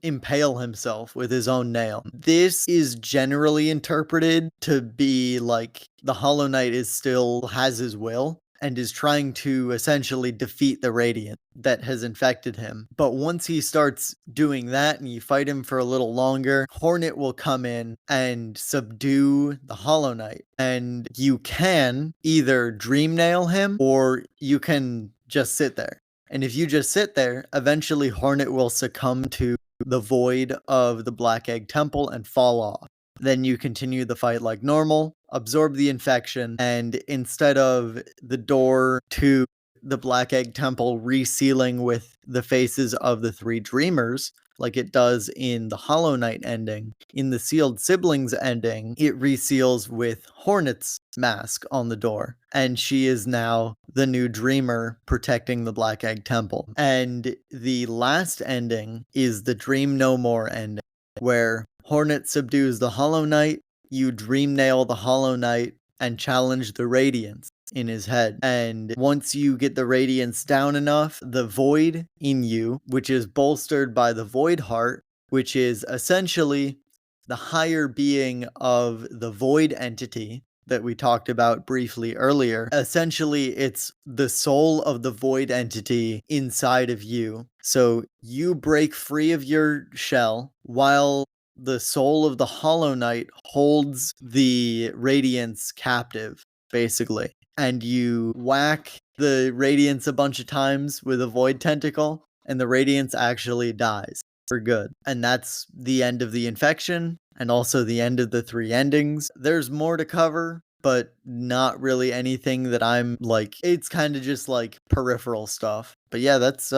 impale himself with his own nail. This is generally interpreted to be like the Hollow Knight still has his will and is trying to essentially defeat the Radiant that has infected him. But once he starts doing that and you fight him for a little longer, Hornet will come in and subdue the Hollow Knight. And you can either dream nail him or you can just sit there. And if you just sit there, eventually Hornet will succumb to the void of the Black Egg Temple and fall off. Then you continue the fight like normal, absorb the infection, and instead of the door to the Black Egg Temple resealing with the faces of the 3 Dreamers, like it does in the Hollow Knight ending, in the Sealed Siblings ending, it reseals with Hornet's mask on the door. And she is now the new Dreamer protecting the Black Egg Temple. And the last ending is the Dream No More ending, where Hornet subdues the Hollow Knight, you dream nail the Hollow Knight, and challenge the Radiance in his head. And once you get the Radiance down enough, the Void in you, which is bolstered by the Void Heart, which is essentially the higher being of the Void entity that we talked about briefly earlier. Essentially, it's the soul of the void entity inside of you. So you break free of your shell while the soul of the Hollow Knight holds the Radiance captive, basically. And you whack the Radiance a bunch of times with a void tentacle, and the Radiance actually dies for good. And that's the end of the infection, and also the end of the 3 endings. There's more to cover, but not really anything that I'm like, it's kind of just like peripheral stuff. But yeah, that's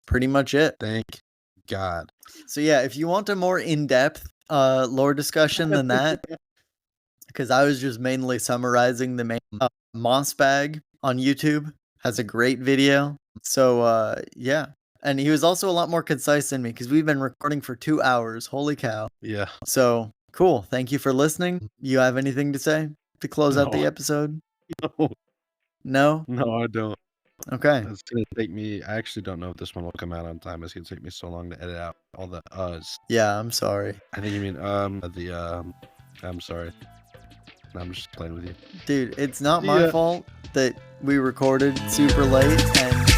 pretty much it. Thank God. So yeah, if you want a more in-depth lore discussion than that, because I was just mainly summarizing the main Moss Bag on YouTube has a great video. So yeah. And he was also a lot more concise than me because we've been recording for 2 hours. Holy cow. Yeah. So cool. Thank you for listening. You have anything to say to close out the No. episode? No, No? no, I don't. Okay. It's gonna take me. I actually don't know if this one will come out on time. It's gonna take me so long to edit out all the uhs. Yeah, I'm sorry. I think you mean I'm sorry. I'm just playing with you. Dude, it's not See my ya. fault that we recorded super late and